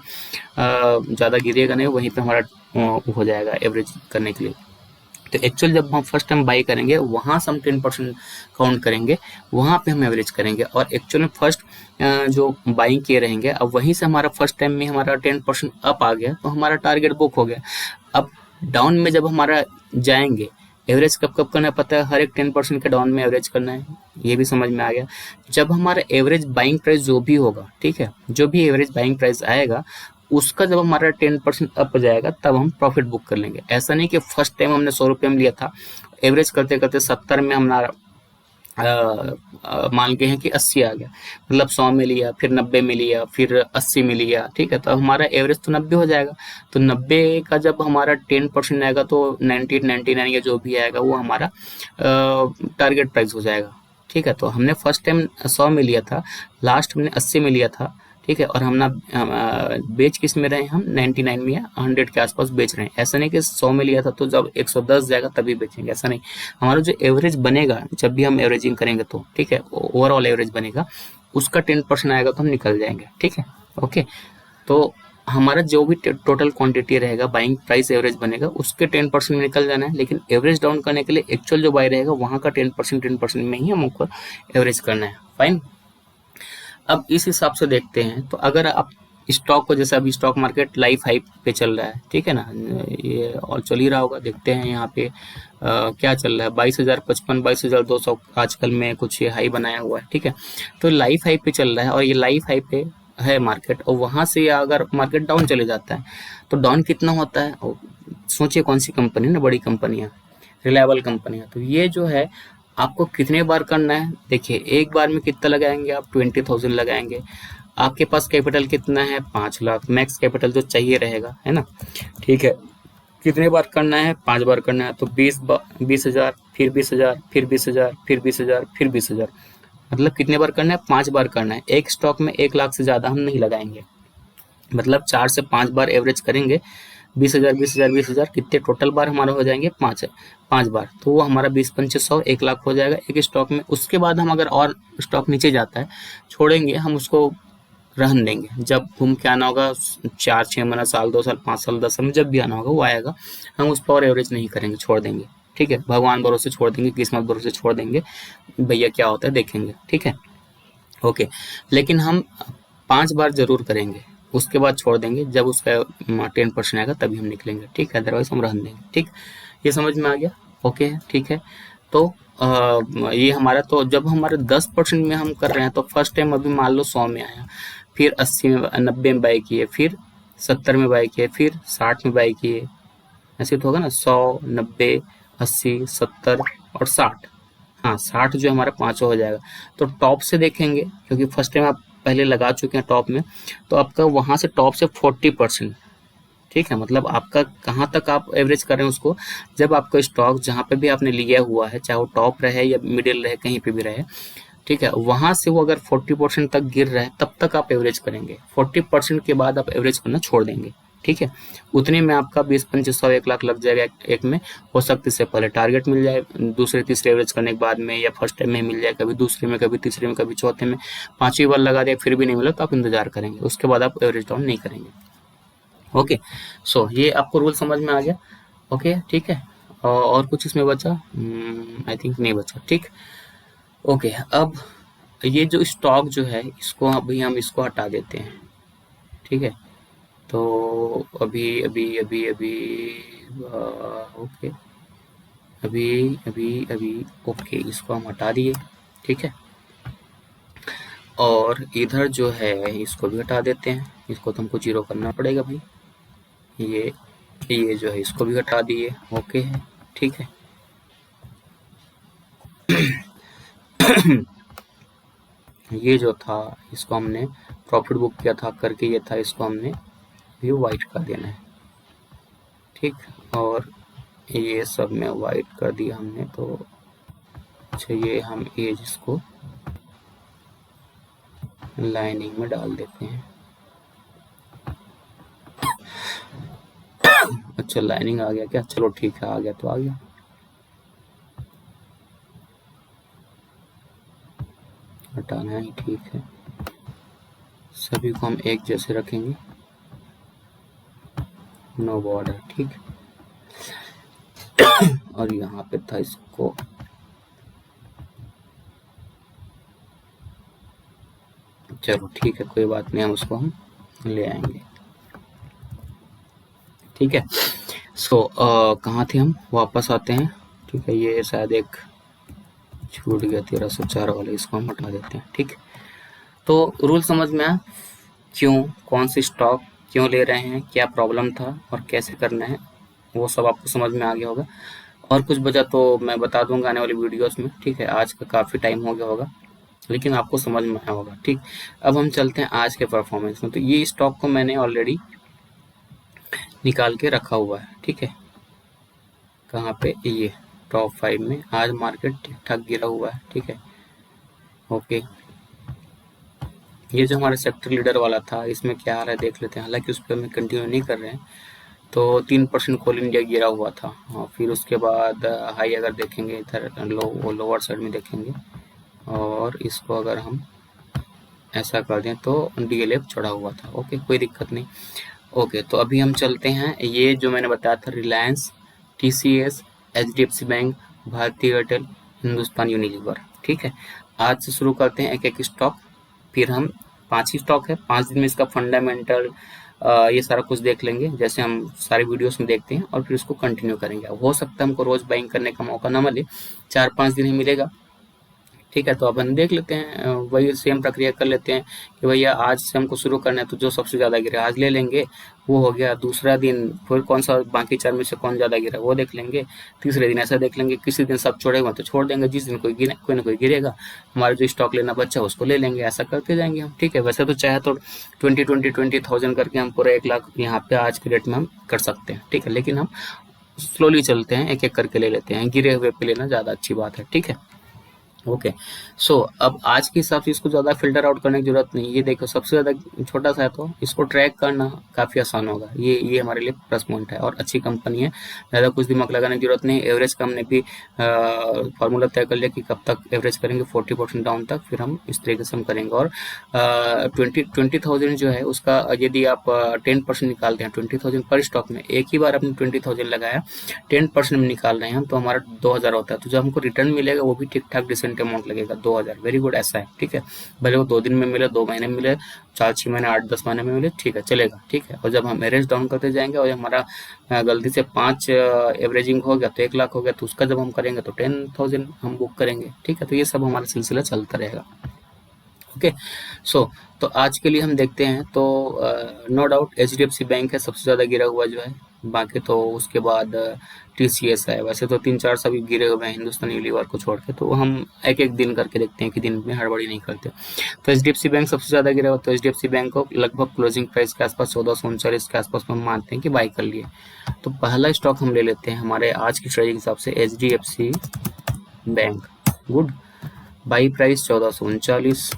ज़्यादा गिरेगा नहीं, वहीं पे हमारा हो जाएगा एवरेज करने के लिए। तो एक्चुअल जब हम फर्स्ट टाइम बाई करेंगे वहां से हम 10% काउंट करेंगे, वहां पे हम एवरेज करेंगे। और एक्चुअल में फर्स्ट जो बाइंग किए रहेंगे, अब वहीं से हमारा फर्स्ट टाइम में हमारा 10% अप आ गया, तो हमारा टारगेट बुक हो गया। अब डाउन में जब हमारा जाएंगे, एवरेज कब कब करना है पता है? हर एक 10% के डाउन में एवरेज करना है, ये भी समझ में आ गया। जब हमारा एवरेज बाइंग प्राइस जो भी होगा, ठीक है, जो भी एवरेज बाइंग प्राइस आएगा, उसका जब हमारा 10% अप जाएगा तब हम प्रॉफिट बुक कर लेंगे। ऐसा नहीं कि फर्स्ट टाइम हमने 100 रुपये में लिया था, एवरेज करते करते 70 में हमारा मान के हैं कि 80 आ गया, मतलब 100 में लिया, फिर 90 में लिया, फिर 80 में लिया, ठीक है, तो हमारा एवरेज तो 90 हो जाएगा। तो 90 का जब हमारा 10% आएगा तो 98 99 या जो भी आएगा वो हमारा टारगेट प्राइस हो जाएगा, ठीक है। तो हमने फर्स्ट टाइम 100 में लिया था, लास्ट हमने 80 में लिया था, ठीक है, और बेच किस में रहे हम 99 में या 100 के आसपास बेच रहे हैं। ऐसा नहीं कि 100 में लिया था तो जब 110 जाएगा तभी बेचेंगे, ऐसा नहीं। हमारा जो एवरेज बनेगा जब भी हम एवरेजिंग करेंगे, तो ठीक है, ओवरऑल एवरेज बनेगा, उसका 10% आएगा तो हम निकल जाएंगे, ठीक है। ओके, तो हमारा जो भी टोटल क्वांटिटी रहेगा, बाइंग प्राइस एवरेज बनेगा, उसके 10% में निकल जाना है। लेकिन एवरेज डाउन करने के लिए एक्चुअल जो बाय रहेगा वहां का 10% में ही हमको एवरेज करना है। फाइन। अब इस हिसाब से देखते हैं, तो अगर आप स्टॉक को, जैसे अभी स्टॉक मार्केट लाइफ हाई पे चल रहा है, ठीक है ना, ये और चल ही रहा होगा, देखते हैं यहाँ पे क्या चल रहा है। 22,055 22,200 आजकल में कुछ ये हाई बनाया हुआ है, ठीक है। तो लाइफ हाई पे चल रहा है और ये लाइफ हाई पे है मार्केट, और वहां से अगर मार्केट डाउन चले जाता है तो डाउन कितना होता है? सोचिए कौन सी कंपनी ना, बड़ी कंपनियां, रिलायबल कंपनियां, तो ये जो है आपको कितने बार करना है? देखिए, एक बार में कितना लगाएंगे आप? 20,000 लगाएंगे। आपके पास कैपिटल कितना है? 5 लाख, मैक्स कैपिटल जो चाहिए रहेगा, है ना, ठीक है। कितने बार करना है? 5 बार करना है, तो 20,000, फिर 20,000, फिर 20,000, फिर 20,000, फिर 20,000, मतलब कितने बार करना है? 5 बार करना है। एक स्टॉक में 1 लाख से ज्यादा हम नहीं लगाएंगे, मतलब 4 से 5 बार एवरेज करेंगे। 20,000 20,000 20,000, कितने टोटल बार हमारा हो जाएंगे? 5 बार, तो वो हमारा 20 पंचे 100, 1 लाख हो जाएगा एक स्टॉक में। उसके बाद हम अगर और स्टॉक नीचे जाता है, छोड़ेंगे हम उसको, रहन देंगे। जब घूम के आना होगा, 4 6 महीना, साल 2 साल 5 साल 10 साल में जब भी आना होगा वो आएगा, हम उस पर और एवरेज नहीं करेंगे, छोड़ देंगे, ठीक है। भगवान भरोसे छोड़ देंगे, किस्मत भरोसे छोड़ देंगे, भैया क्या होता है देखेंगे, ठीक है। ओके, लेकिन हम 5 बार जरूर करेंगे, उसके बाद छोड़ देंगे। जब उसका 10% आएगा तभी हम निकलेंगे, ठीक है, अदरवाइज हम रहने देंगे, ठीक। ये समझ में आ गया? ओके, ठीक है। तो ये हमारा, तो जब हमारे 10% में हम कर रहे हैं, तो फर्स्ट टाइम अभी मान लो 100 में आया, फिर 80 में, 90 में बाई किए, फिर 70 में बाई किए, फिर 60 में बाई किए, ऐसे तो होगा ना, 100 90 80 70 और 60। हाँ, 60 जो हमारा पांचवा हो जाएगा। तो टॉप से देखेंगे, क्योंकि फर्स्ट टाइम आप पहले लगा चुके हैं टॉप में, तो आपका वहां से टॉप से 40%, ठीक है, मतलब आपका कहाँ तक आप एवरेज कर रहे हैं उसको, जब आपका स्टॉक जहाँ पे भी आपने लिया हुआ है, चाहे वो टॉप रहे या मिडिल रहे, कहीं पे भी रहे, ठीक है, वहां से वो अगर 40% तक गिर रहा है तब तक आप एवरेज करेंगे। 40% के बाद आप एवरेज करना छोड़ देंगे, ठीक है। उतने में आपका 20 25 100 1 लाख लग जाएगा एक में। हो सकता है इससे पहले टारगेट मिल जाए, दूसरे तीसरे एवरेज करने के बाद में, या फर्स्ट टाइम में मिल जाए, कभी दूसरे में, कभी तीसरे में, कभी चौथे में। 5वीं बार लगा दिया फिर भी नहीं मिला तो आप इंतजार करेंगे, उसके बाद आप एवरेज डाउन नहीं करेंगे। ओके, सो ये आपको रूल समझ में आ गया? ओके, ठीक है। और कुछ इसमें बचा? आई थिंक नहीं बचा, ठीक। ओके, अब ये जो स्टॉक जो है, इसको अभी हम इसको हटा देते हैं, ठीक है। तो अभी अभी अभी अभी ओके, अभी अभी अभी ओके, इसको हम हटा दिए, ठीक है। और इधर जो है इसको भी हटा देते हैं, इसको तो हमको जीरो करना पड़ेगा भाई। ये ये जो है इसको भी हटा दिए, ओके है, ठीक है। ये जो था इसको हमने प्रॉफिट बुक किया था करके, ये था, इसको हमने व्यू वाइट कर देना है, ठीक। और ये सब में वाइट कर दिया हमने, तो अच्छा ये हम एज इसको लाइनिंग में डाल देते हैं। अच्छा लाइनिंग आ गया क्या, चलो ठीक है, आ गया तो आ गया। हटाना ही ठीक है, सभी को हम एक जैसे रखेंगे, नो बॉर्डर, ठीक। और यहाँ पे था इसको चलो ठीक है, कोई बात नहीं, हम उसको हम ले आएंगे, ठीक है। सो कहाँ थे हम, वापस आते हैं, ठीक है। ये शायद एक छूट गया 1304 वाला, इसको हम हटा देते हैं, ठीक। तो रूल समझ में आया, क्यों, कौन सी स्टॉक क्यों ले रहे हैं, क्या प्रॉब्लम था और कैसे करना है, वो सब आपको समझ में आ गया होगा। और कुछ बचा तो मैं बता दूंगा आने वाली वीडियोस में, ठीक है। आज का काफ़ी टाइम हो गया होगा, लेकिन आपको समझ में आया होगा, ठीक। अब हम चलते हैं आज के परफॉर्मेंस में। तो ये स्टॉक को मैंने ऑलरेडी निकाल के रखा हुआ है, ठीक है। कहाँ पे, ये टॉप 5 में आज मार्केट ठीक ठाक गिरा हुआ है, ठीक है, ओके। ये जो हमारा सेक्टर लीडर वाला था, इसमें क्या आ रहा है देख लेते हैं, हालांकि उस पर हमें कंटिन्यू नहीं कर रहे हैं। तो 3% कोल इंडिया गिरा हुआ था, और फिर उसके बाद हाई अगर देखेंगे इधर लोअर साइड में देखेंगे, और इसको अगर हम ऐसा कर दें तो डीएलएफ चढ़ा हुआ था, ओके, कोई दिक्कत नहीं, ओके। तो अभी हम चलते हैं, ये जो मैंने बताया था रिलायंस, टीसीएस, एचडीएफसी बैंक, भारतीय एयरटेल, हिंदुस्तान यूनिलीवर, ठीक है। आज से शुरू करते हैं एक एक स्टॉक, फिर हम 5 ही स्टॉक है, 5 दिन में इसका फंडामेंटल ये सारा कुछ देख लेंगे, जैसे हम सारी वीडियोस में देखते हैं, और फिर उसको कंटिन्यू करेंगे। हो सकता है हमको रोज बाइंग करने का मौका ना मिले, 4-5 दिन ही मिलेगा, ठीक है। तो अब हम देख लेते हैं, वही सेम प्रक्रिया कर लेते हैं कि भैया आज से हमको शुरू करना है, तो जो सबसे ज़्यादा गिरा आज ले लेंगे, वो हो गया। दूसरा दिन फिर कौन सा बाकी 4 में से कौन ज़्यादा गिरा वो देख लेंगे। तीसरे दिन ऐसा देख लेंगे, किसी दिन सब छोड़े हुए तो छोड़ देंगे, जिस दिन कोई ना कोई गिरेगा, हमारा जो स्टॉक लेना बच्चा उसको ले लेंगे, ऐसा करते जाएंगे हम, ठीक है। वैसे तो चाहे तो 20,000 करके हम पूरा 1 लाख यहाँ पे आज के डेट में हम कर सकते हैं, ठीक है। लेकिन हम स्लोली चलते हैं, एक एक करके ले लेते हैं, गिरे हुए पे लेना ज़्यादा अच्छी बात है, ठीक है, ओके। सो अब आज के हिसाब से इसको ज़्यादा फिल्टर आउट करने की जरूरत नहीं। ये देखो सबसे ज़्यादा छोटा सा है, तो इसको ट्रैक करना काफ़ी आसान होगा, ये हमारे लिए प्लस पॉइंट है, और अच्छी कंपनी है, ज़्यादा कुछ दिमाग लगाने की जरूरत नहीं। एवरेज का हमने भी फार्मूला तय कर लिया कि कब तक एवरेज करेंगे, 40% डाउन तक, फिर हम इस तरीके से हम करेंगे। और 20,000 जो है उसका यदि आप 10% निकालते हैं 20,000 पर स्टॉक में, एक ही बार आपने 20,000 लगाया, 10% में निकाल रहे हैं हम, तो हमारा 2,000 होता है। तो जब हमको रिटर्न मिलेगा वो भी ठीक ठाक डिसेंट अमाउंट लगेगा, 2,000, वेरी गुड, ऐसा है, ठीक है। भले वो 2 दिन में मिले, 2 महीने में मिले, 4-6 महीने, 8-10 महीने में मिले, ठीक है, चलेगा, ठीक है। और जब हम एवरेज डाउन करते जाएंगे, और हमारा गलती से 5 एवरेजिंग हो गया तो 1 लाख हो गया, तो उसका जब हम करेंगे तो 10,000 हम बुक करेंगे, ठीक है। तो ये सब हमारा सिलसिला चलता रहेगा, ओके। सो तो आज के लिए हम देखते हैं, तो नो डाउट एचडीएफसी बैंक है सबसे ज़्यादा गिरा हुआ जो है, बाकी तो उसके बाद टीसीएस है, वैसे तो 3-4 सभी गिरे हुए हैं हिंदुस्तान यूनिलीवर को छोड़ के, तो हम एक एक दिन करके देखते हैं कि दिन में हड़बड़ी नहीं करते। तो एचडीएफसी बैंक सबसे ज़्यादा गिरा हुआ, तो एचडीएफसी बैंक को लगभग क्लोजिंग प्राइस के आसपास 1439 के आसपास हम मानते हैं कि बाई कर लिए। तो पहला स्टॉक हम ले लेते हैं हमारे आज की स्ट्रेटजी के हिसाब से, HDFC bank, good, by price 1439,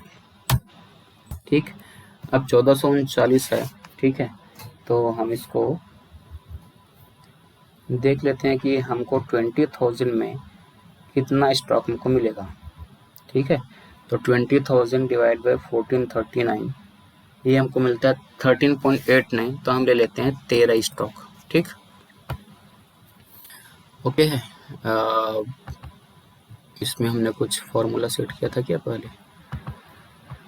ठीक। अब 1439 है, ठीक है। तो हम इसको देख लेते हैं कि हमको 20,000 में कितना स्टॉक हमको मिलेगा, ठीक है। तो 20,000 डिवाइड बाई 1439, ये हमको मिलता है 13.89, तो हम ले लेते हैं 13 स्टॉक, ठीक, ओके है। इसमें हमने कुछ फॉर्मूला सेट किया था क्या पहले,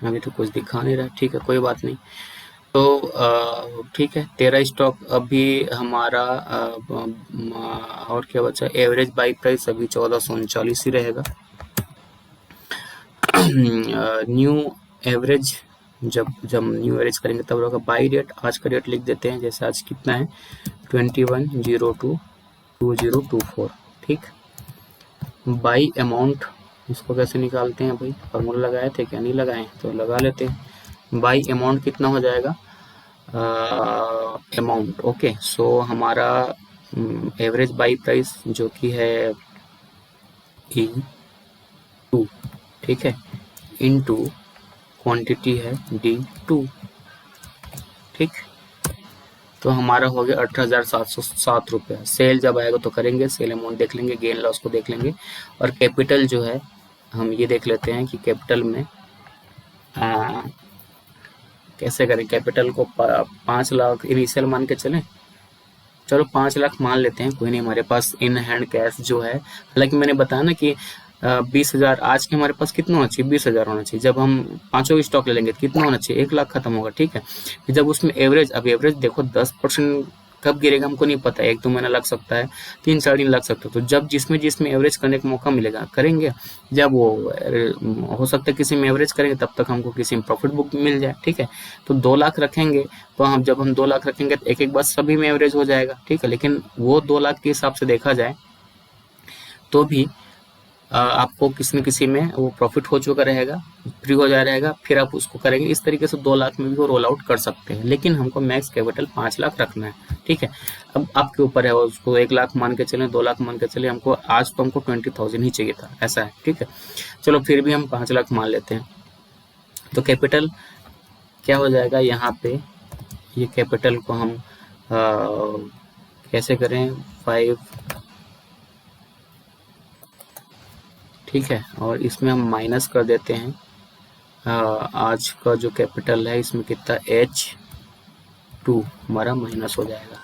अभी तो कुछ दिखा नहीं रहा, ठीक है, कोई बात नहीं। तो ठीक है, 13 स्टॉक अभी हमारा, और क्या बचा, एवरेज बाई प्राइस अभी 1439 ही रहेगा। न्यू एवरेज जब न्यू एवरेज करेंगे तब होगा। बाई डेट आज का डेट लिख देते हैं, जैसे आज कितना है 21/02/2024, ठीक। बाई अमाउंट इसको कैसे निकालते हैं भाई, फॉर्मूला लगाए थे क्या, नहीं लगाए, तो लगा लेते हैं। बाई अमाउंट कितना हो जाएगा, अमाउंट, ओके। सो हमारा एवरेज बाई प्राइस जो कि है E2, ठीक है, इनटू क्वांटिटी है D2, ठीक। तो हमारा हो गया 18,707 रुपये। सेल जब आएगा तो करेंगे, सेल अमाउंट देख लेंगे, गेन लॉस को देख लेंगे, और कैपिटल जो है हम ये देख लेते हैं कि कैपिटल में कैसे करें। कैपिटल को 5 लाख इनिशियल मान के चलें, चलो 5 लाख मान लेते हैं, कोई नहीं। हमारे पास इन हैंड कैश जो है, हालांकि मैंने बताया ना कि 20,000 आज के हमारे पास कितना होना चाहिए, 20,000 होना चाहिए। जब हम पांचों स्टॉक ले लेंगे तो कितना होना चाहिए, 1 लाख खत्म होगा, ठीक है। फिर जब उसमें एवरेज, अब एवरेज देखो 10% कब गिरेगा हमको नहीं पता, 1-2 महीना लग सकता है, 3-4 दिन लग सकता है। तो जब जिसमें जिसमें एवरेज करने का मौका मिलेगा करेंगे। जब वो हो सकता है किसी में एवरेज करेंगे तब तक हमको किसी में प्रॉफिट बुक मिल जाए, ठीक है। तो 2 लाख रखेंगे, तो हम जब हम 2 लाख रखेंगे तो एक बार सभी में एवरेज हो जाएगा, ठीक है। लेकिन वो 2 लाख के हिसाब से देखा जाए तो भी आपको किसी न किसी में वो प्रॉफिट हो चुका रहेगा, फ्री हो जा रहेगा, फिर आप उसको करेंगे। इस तरीके से 2 लाख में भी वो रोल आउट कर सकते हैं, लेकिन हमको मैक्स कैपिटल 5 लाख रखना है, ठीक है। अब आपके ऊपर है, उसको 1 लाख मान के चलें, 2 लाख मान के चले, हमको आज तो हमको 20,000 ही चाहिए था, ऐसा है, ठीक है। चलो फिर भी हम 5 लाख मान लेते हैं। तो कैपिटल क्या हो जाएगा यहाँ पे, ये कैपिटल को हम कैसे करें, 5, ठीक है, और इसमें हम माइनस कर देते हैं आज का जो कैपिटल है, इसमें कितना H2 हमारा माइनस हो जाएगा,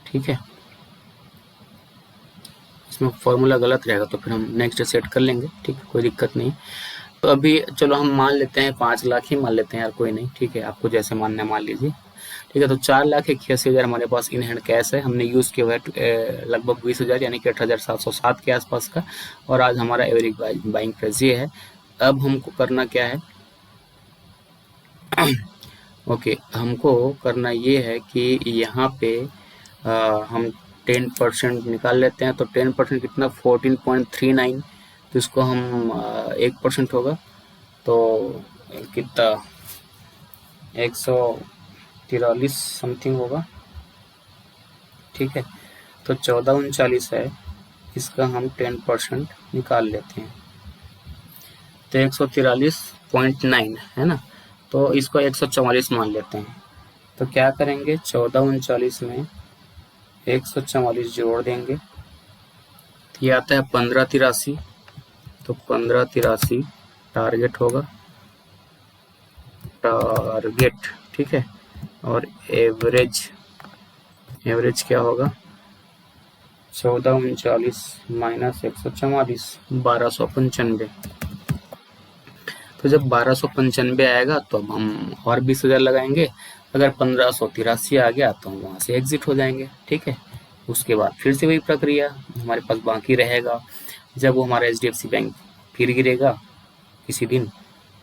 ठीक है। इसमें फॉर्मूला गलत रहेगा तो फिर हम नेक्स्ट सेट कर लेंगे, ठीक है, कोई दिक्कत नहीं। तो अभी चलो हम मान लेते हैं 5 लाख ही मान लेते हैं यार, कोई नहीं, ठीक है, आपको जैसे मानना है मान लीजिए, ठीक है। तो 4,81,000 हमारे पास इन हैंड कैश है, हमने यूज़ किया हुआ है लगभग 20,000 यानी कि 18,707 के आसपास का, और आज हमारा एवरेज बाइंग प्राइस ये है। अब हमको करना क्या है ओके, हमको करना ये है कि यहाँ पे हम 10% निकाल लेते हैं। तो 10% कितना, 14.39, तो इसको हम 1% होगा तो कितना 143 समथिंग होगा, ठीक है। तो 1439 है, इसका हम 10% निकाल लेते हैं तो 143.9 है ना, तो इसको 144 मान लेते हैं। तो क्या करेंगे, 1439 में 144 जोड़ देंगे, ये आता है 1583, तो 1583 टारगेट होगा, टारगेट, ठीक है। और एवरेज क्या होगा, 1439 माइनस 144, 1295। तो जब 1295 आएगा तो अब हम और 20,000 लगाएंगे, अगर 1583 आ गया तो हम वहाँ से एग्जिट हो जाएंगे, ठीक है। उसके बाद फिर से वही प्रक्रिया हमारे पास बाकी रहेगा। जब वो हमारा HDFC बैंक फिर गिरेगा किसी दिन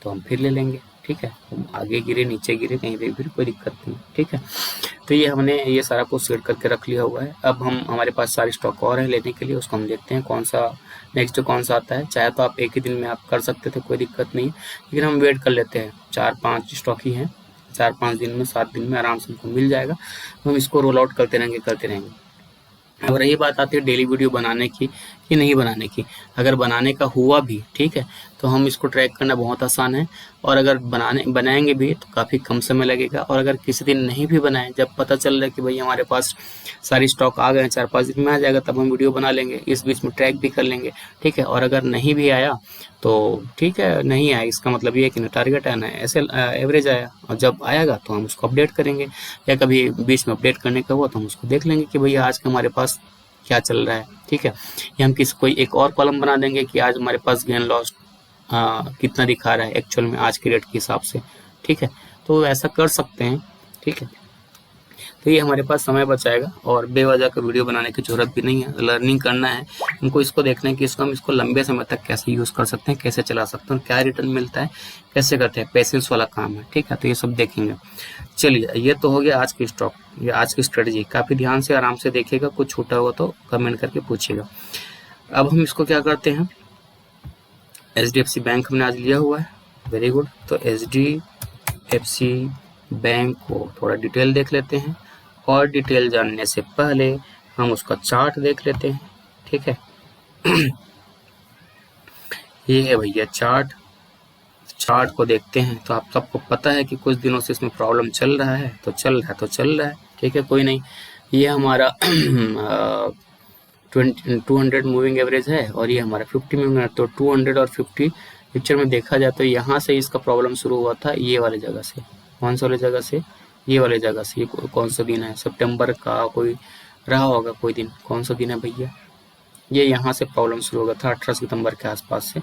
तो हम फिर ले लेंगे, ठीक है। आगे गिरे नीचे गिरे कहीं पे फिर कोई दिक्कत नहीं, ठीक है। तो ये हमने ये सारा कुछ सेट करके रख लिया हुआ है। अब हम हमारे पास सारे स्टॉक और है लेने के लिए, उसको हम देखते हैं कौन सा नेक्स्ट कौन सा आता है। चाहे तो आप एक ही दिन में आप कर सकते थे, कोई दिक्कत नहीं, लेकिन हम वेट कर लेते हैं, 4-5 स्टॉक ही हैं, 4-5 दिन में 7 दिन में आराम से हमको मिल जाएगा। तो हम इसको रोल आउट करते रहेंगे। अब रही बात आती है डेली वीडियो बनाने की कि नहीं बनाने की, अगर बनाने का हुआ भी, ठीक है, तो हम इसको ट्रैक करना बहुत आसान है। और अगर बनाएंगे भी तो काफ़ी कम समय लगेगा। और अगर किसी दिन नहीं भी बनाएं, जब पता चल रहा है कि भाई हमारे पास सारी स्टॉक आ गए, 4-5 दिन में आ जाएगा, तब हम वीडियो बना लेंगे, इस बीच में ट्रैक भी कर लेंगे, ठीक है। और अगर नहीं भी आया तो ठीक है, नहीं आया इसका मतलब ये है कि ना टारगेट आना है, ऐसे एवरेज आया, और जब आएगा तो हम उसको अपडेट करेंगे, या कभी बीच में अपडेट करने का हुआ तो हम उसको देख लेंगे कि भैया आज का हमारे पास क्या चल रहा है, ठीक है। या हम किसी कोई एक और कॉलम बना देंगे कि आज हमारे पास गेन लॉस कितना दिखा रहा है एक्चुअल में आज के रेट के हिसाब से, ठीक है। तो ऐसा कर सकते हैं, ठीक है। तो ये हमारे पास समय बचाएगा और बेवजह का वीडियो बनाने की जरूरत भी नहीं है। लर्निंग करना है हमको, इसको देखना है कि इसको हम इसको लंबे समय तक कैसे यूज़ कर सकते हैं, कैसे चला सकते हैं, क्या रिटर्न मिलता है, कैसे करते हैं, पेशेंस वाला काम है, ठीक है। तो ये सब देखेंगे। चलिए, ये तो हो गया आज की स्टॉक, ये आज की स्ट्रेटजी। काफ़ी ध्यान से आराम से देखिएगा, कुछ छूटा हुआ तो कमेंट करके पूछिएगा। अब हम इसको क्या करते हैं, HDFC बैंक हमने आज लिया हुआ है, वेरी गुड। तो HDFC बैंक को थोड़ा डिटेल देख लेते हैं, और डिटेल जानने से पहले हम उसका चार्ट देख लेते हैं। ठीक है, ये है भैया चार्ट। चार्ट को देखते हैं तो आप सबको पता है कि कुछ दिनों से इसमें प्रॉब्लम चल रहा है, तो चल रहा है तो चल रहा है। ठीक है, कोई नहीं। ये हमारा 200 मूविंग एवरेज है और ये हमारा 50 मूविंग है। तो 200 और 50 पिक्चर में देखा जाए तो यहाँ से इसका प्रॉब्लम शुरू हुआ था, ये वाले जगह से। कौन सा वाले जगह से? ये वाले जगह से। ये कौन सा दिन है? सितंबर का कोई रहा होगा कोई दिन। कौन सा दिन है भैया? ये यहाँ से प्रॉब्लम शुरू हो गया था 18 सितंबर के आसपास से।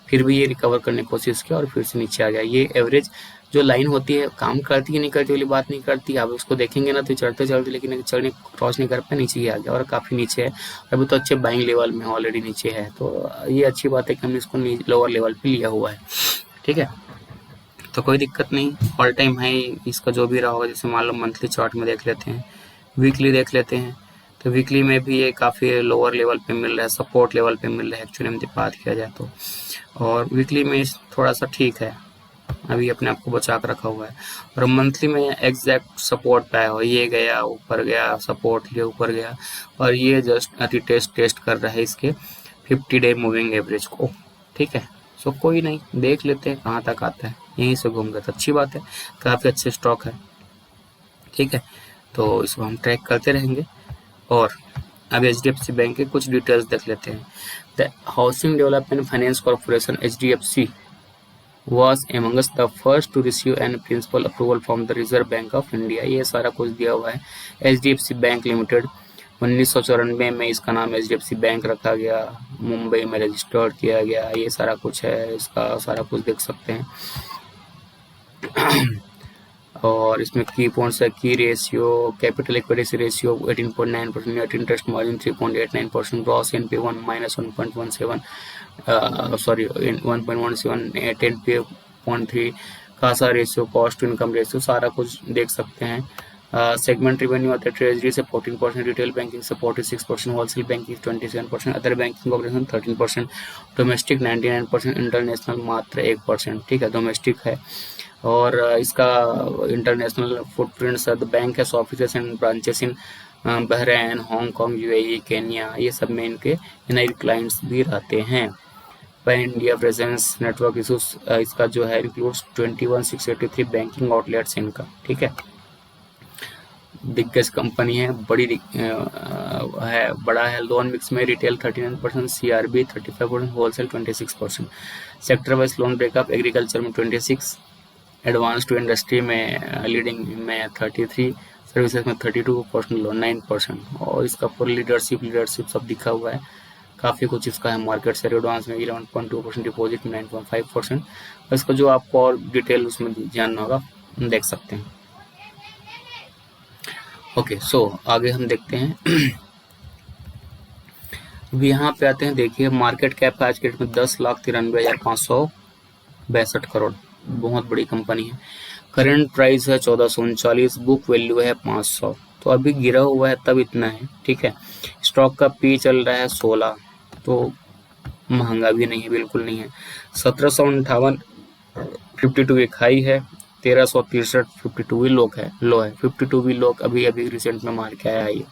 फिर भी ये रिकवर करने की कोशिश किया और फिर से नीचे आ गया। ये एवरेज जो लाइन होती है काम करती है नहीं करती वाली बात नहीं करती। आप उसको देखेंगे ना तो चढ़ते चढ़ते, लेकिन चढ़ने क्रॉस नहीं कर पाए, नीचे ही आ गया और काफ़ी नीचे है। अभी तो अच्छे बाइंग लेवल में ऑलरेडी नीचे है, तो ये अच्छी बात है कि हमने इसको लोअर लेवल पे लिया हुआ है। ठीक है, तो कोई दिक्कत नहीं। ऑल टाइम हाई इसका जो भी रहा होगा, जैसे मान लो मंथली चार्ट में देख लेते हैं, वीकली देख लेते हैं, तो वीकली में भी ये काफ़ी लोअर लेवल पे मिल रहा है, सपोर्ट लेवल पे मिल रहा है एक्चुअली में बात किया जाए तो। और वीकली में थोड़ा सा ठीक है, अभी अपने आप को बचा कर रखा हुआ है। और मंथली में एग्जैक्ट सपोर्ट पे आया हो, ये गया ऊपर गया, सपोर्ट लिया ऊपर गया, और ये जस्ट टेस्ट कर रहा है इसके 50 डे मूविंग एवरेज को। ठीक है, सो कोई नहीं, देख लेते हैं कहाँ तक आता है। यहीं से घूम गया तो अच्छी बात है, काफ़ी अच्छे स्टॉक है। ठीक है, तो इसको हम ट्रैक करते रहेंगे। और अब HDFC बैंक के कुछ डिटेल्स देख लेते हैं। The housing development finance corporation HDFC was amongst the first to receive an principal approval from the Reserve Bank of India। ये सारा कुछ दिया हुआ है। HDFC बैंक लिमिटेड 1994 में इसका नाम HDFC बैंक रखा गया, मुंबई में रजिस्टर्ड किया गया। ये सारा कुछ है, इसका सारा कुछ देख सकते हैं। और इसमें की पॉइंट्स है, की ratio, capital equity ratio 18.9%, net interest margin 3.89%, gross NPA 1-1.17, sorry 1.17, 10.3, CASA ratio, cost to income ratio, सारा कुछ देख सकते हैं। सेगमेंट रिवेन्यू आता है ट्रेजरी से 14%, रिटेल बैंकिंग से 46%, wholesale banking 27%, other banking operation 13%, domestic 99%, international मात्र 1%। ठीक है, डोमेस्टिक है। और इसका international footprints the bank has offices and branches in Bahrain, Hong Kong, UAE, Kenya, ये सब में इनके यूनाइटेड क्लाइंट्स भी रहते हैं। Pan India presence network issues इसका जो है इंक्लूड्स 21,683 बैंकिंग आउटलेट्स इनका। ठीक है, दिग्गज कंपनी है, है, बड़ा है। लोन मिक्स में retail 39%, CRB 35%, wholesale 26%। Sector wise loan breakup, agriculture में 26, एडवांस टू इंडस्ट्री में लीडिंग में 33, सर्विसेज में 32%, लोन 9%। और इसका पूरा लीडरशिप सब दिखा हुआ है, काफ़ी कुछ इसका है। मार्केट शेयर एडवांस में 11.2%, डिपॉजिट में 9.5%। और इसका जो आपको और डिटेल उसमें जानना होगा देख सकते हैं। ओके, सो आगे हम देखते हैं। अब यहाँ पे आते हैं, देखिए मार्केट कैप आज के डेट में 10,93,562 करोड़, बहुत बड़ी कंपनी है। करंट प्राइस है 1439, बुक वैल्यू है 500, तो अभी गिरा हुआ है तब इतना है। ठीक है, स्टॉक का पी चल रहा है 16, तो महंगा भी नहीं है, बिल्कुल नहीं है। 1758 52 एक हाई है, 1363 52 भी लो है 52 भी लो अभी रिसेंट में मार के आया है ये।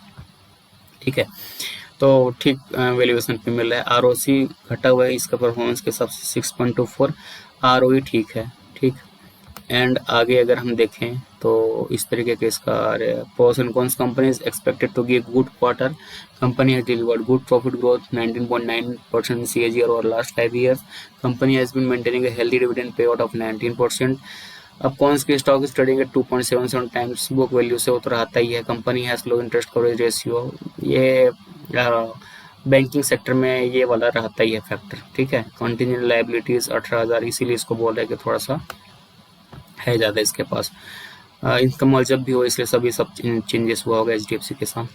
ठीक है, तो ठीक वैल्यूएशन पे मिल रहा है। ROC घटा हुआ है इसका परफॉर्मेंस के हिसाब से 6.24, ROE ठीक है। ठीक, एंड आगे अगर हम देखें तो इस तरीके के इसका pros and cons. Company is expected to give good quarter, company has delivered good profit growth 19.9% CAGR over last 5 years, company has been maintaining a healthy dividend payout of 19%। अब कौन की stock is trading at 2.77 times book value से, वो तो रहता ही है। Company has low interest coverage ratio, ये बैंकिंग सेक्टर में ये वाला रहता ही है फैक्टर। ठीक है, कंटिन्यूड लाइबिलिटीज 18,000, इसीलिए इसको बोल रहे हैं कि थोड़ा सा है ज़्यादा इसके पास। इनकम और जब भी हो, इसलिए सभी सब चेंजेस हुआ होगा HDFC के साथ।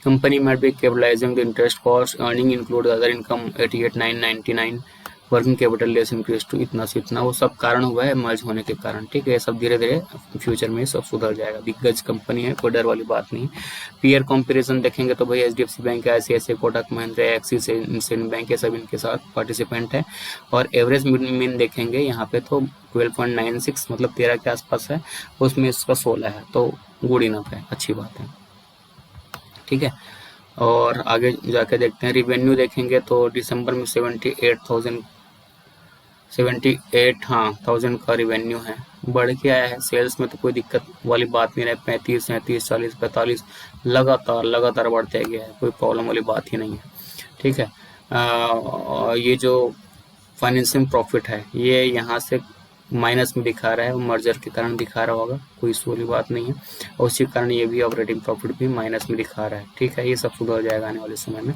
Company might be capitalizing the interest cost, earning include other income 88,999, working capital less increase to इतना से इतना, वो सब कारण हुआ है मर्ज होने के कारण। ठीक है, ये सब धीरे धीरे फ्यूचर में सब सुधर जाएगा। दिग्गज कंपनी है, कोई डर वाली बात नहीं। पीयर कंपैरिजन देखेंगे तो भाई HDFC bank, ICICI, Kotak Mahindra, axis, Indian bank, ये सब इनके साथ पार्टिसिपेंट है। और एवरेज मीन देखेंगे यहाँ पे तो 12.96 मतलब 13 के आसपास है, उसमें इसका 16 है, तो गुड इनफ है, अच्छी बात है। ठीक है, और आगे जाके देखते हैं रिवेन्यू देखेंगे तो दिसंबर में 78,000 का रिवेन्यू है, बढ़ के आया है। सेल्स में तो कोई दिक्कत वाली बात नहीं है, 35, 37, 40, 45 लगातार बढ़ते गया है, कोई प्रॉब्लम वाली बात ही नहीं है। ठीक है। ये जो फाइनेंसिंग प्रॉफिट है ये यहाँ से माइनस में दिखा रहा है, मर्जर के कारण दिखा रहा होगा, कोई इशू वाली बात नहीं है, और उसी कारण ये भी ऑपरेटिंग प्रॉफिट भी माइनस में दिखा रहा है। ठीक है, ये सब सुधर जाएगा आने वाले समय में।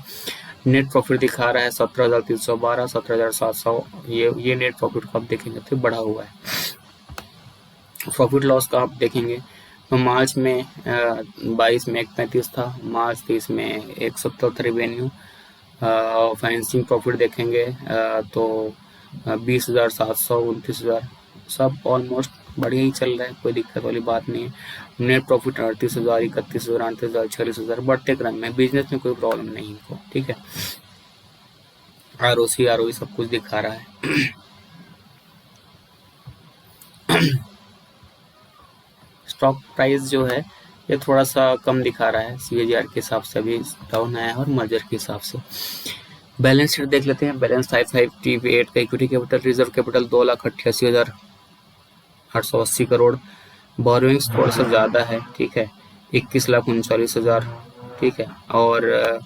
नेट प्रॉफिट दिखा रहा है 17,312, 17,700, ये नेट प्रॉफिट को आप देखेंगे तो बढ़ा हुआ है। प्रॉफिट लॉस का आप देखेंगे तो मार्च में 22 में 135 था, मार्च 30 में 170 था रिवेन्यू। फाइनेंसिंग प्रॉफिट देखेंगे तो 20,700, 29,000, सब ऑलमोस्ट बढ़िया ही चल रहा है, कोई दिक्कत वाली बात नहीं है। नेट प्रॉफिट 38,000, 31,000, 38,000, 46,000, बढ़ते क्रम में, बिजनेस में कोई प्रॉब्लम नहीं इनको। ठीक है, ROC, ROE सब कुछ दिखा रहा है। स्टॉक प्राइस जो है ये थोड़ा सा कम दिखा रहा है, CAGR के हिसाब से अभी डाउन आया है और मर्जर के हिसाब से। बैलेंस शीट देख लेते हैं। बैलेंस 558 का equity capital, reserve capital 2,88,880 crore. Borrowings थोड़ा सा ज़्यादा है, ठीक है, 21,39,000, ठीक है, और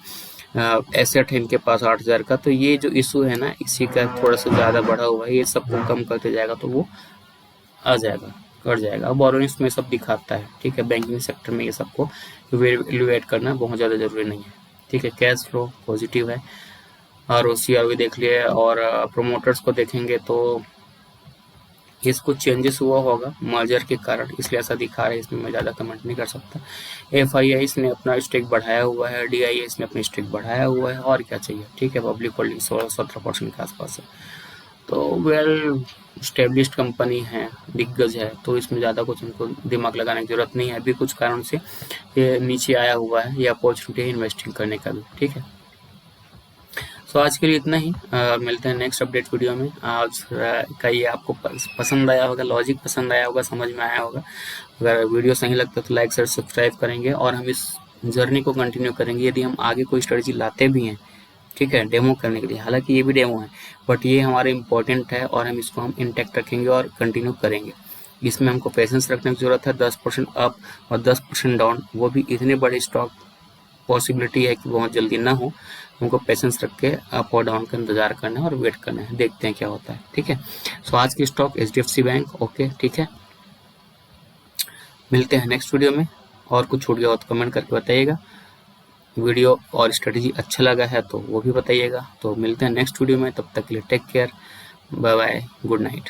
एसेट है इनके पास 8,000 का। तो ये जो इशू है ना, इसी का थोड़ा सा ज़्यादा बढ़ा हुआ है, ये सबको कम करते जाएगा तो वो आ जाएगा, कट जाएगा। बोरोइंग्स में सब दिखाता है, ठीक है, बैंकिंग सेक्टर में ये सबको इवेल्युएट करना बहुत ज़्यादा जरूरी नहीं है। ठीक है, कैश फ्लो पॉजिटिव है। ROC, ROE देख लिए, और प्रोमोटर्स को देखेंगे तो इसको चेंजेस हुआ होगा मर्जर के कारण, इसलिए ऐसा दिखा रहा है, इसमें मैं ज़्यादा कमेंट नहीं कर सकता। FII ने अपना स्टेक बढ़ाया हुआ है, DIS ने अपना स्टेक बढ़ाया हुआ है, और क्या चाहिए। ठीक है, पब्लिक होल्डिंग 16-17% के आसपास है, तो वेल स्टेब्लिश्ड कंपनी है, दिग्गज है, तो इसमें ज़्यादा कुछ उनको दिमाग लगाने की जरूरत नहीं है। अभी कुछ कारण से ये नीचे आया हुआ है, ये अपॉर्चुनिटी है इन्वेस्टिंग करने का भी। ठीक है, तो आज के लिए इतना ही, मिलते हैं नेक्स्ट अपडेट वीडियो में। आज का ये आपको पसंद आया होगा, लॉजिक पसंद आया होगा, समझ में आया होगा। अगर वीडियो सही लगता है तो लाइक शेयर सब्सक्राइब करेंगे, और हम इस जर्नी को कंटिन्यू करेंगे। यदि हम आगे कोई स्ट्रेटजी लाते भी हैं, ठीक है, डेमो करने के लिए, हालांकि ये भी डेमो है, बट ये हमारे इम्पोर्टेंट है और हम इसको हम इंटैक्ट रखेंगे और कंटिन्यू करेंगे। इसमें हमको पेशेंस रखने की जरूरत है। 10% अप और 10% डाउन, वो भी इतने बड़े स्टॉक पॉसिबिलिटी है कि बहुत जल्दी ना हो, हमको पेशेंस रख के अप और डाउन का इंतजार करना है और वेट करना है, देखते हैं क्या होता है। ठीक है, सो आज की स्टॉक HDFC बैंक। ओके, ठीक है, मिलते हैं नेक्स्ट वीडियो में। और कुछ छूट गया हो तो कमेंट करके बताइएगा। वीडियो और स्ट्रेटजी अच्छा लगा है तो वो भी बताइएगा। तो मिलते हैं नेक्स्ट वीडियो में, तब तक के लिए take care, bye bye, good night.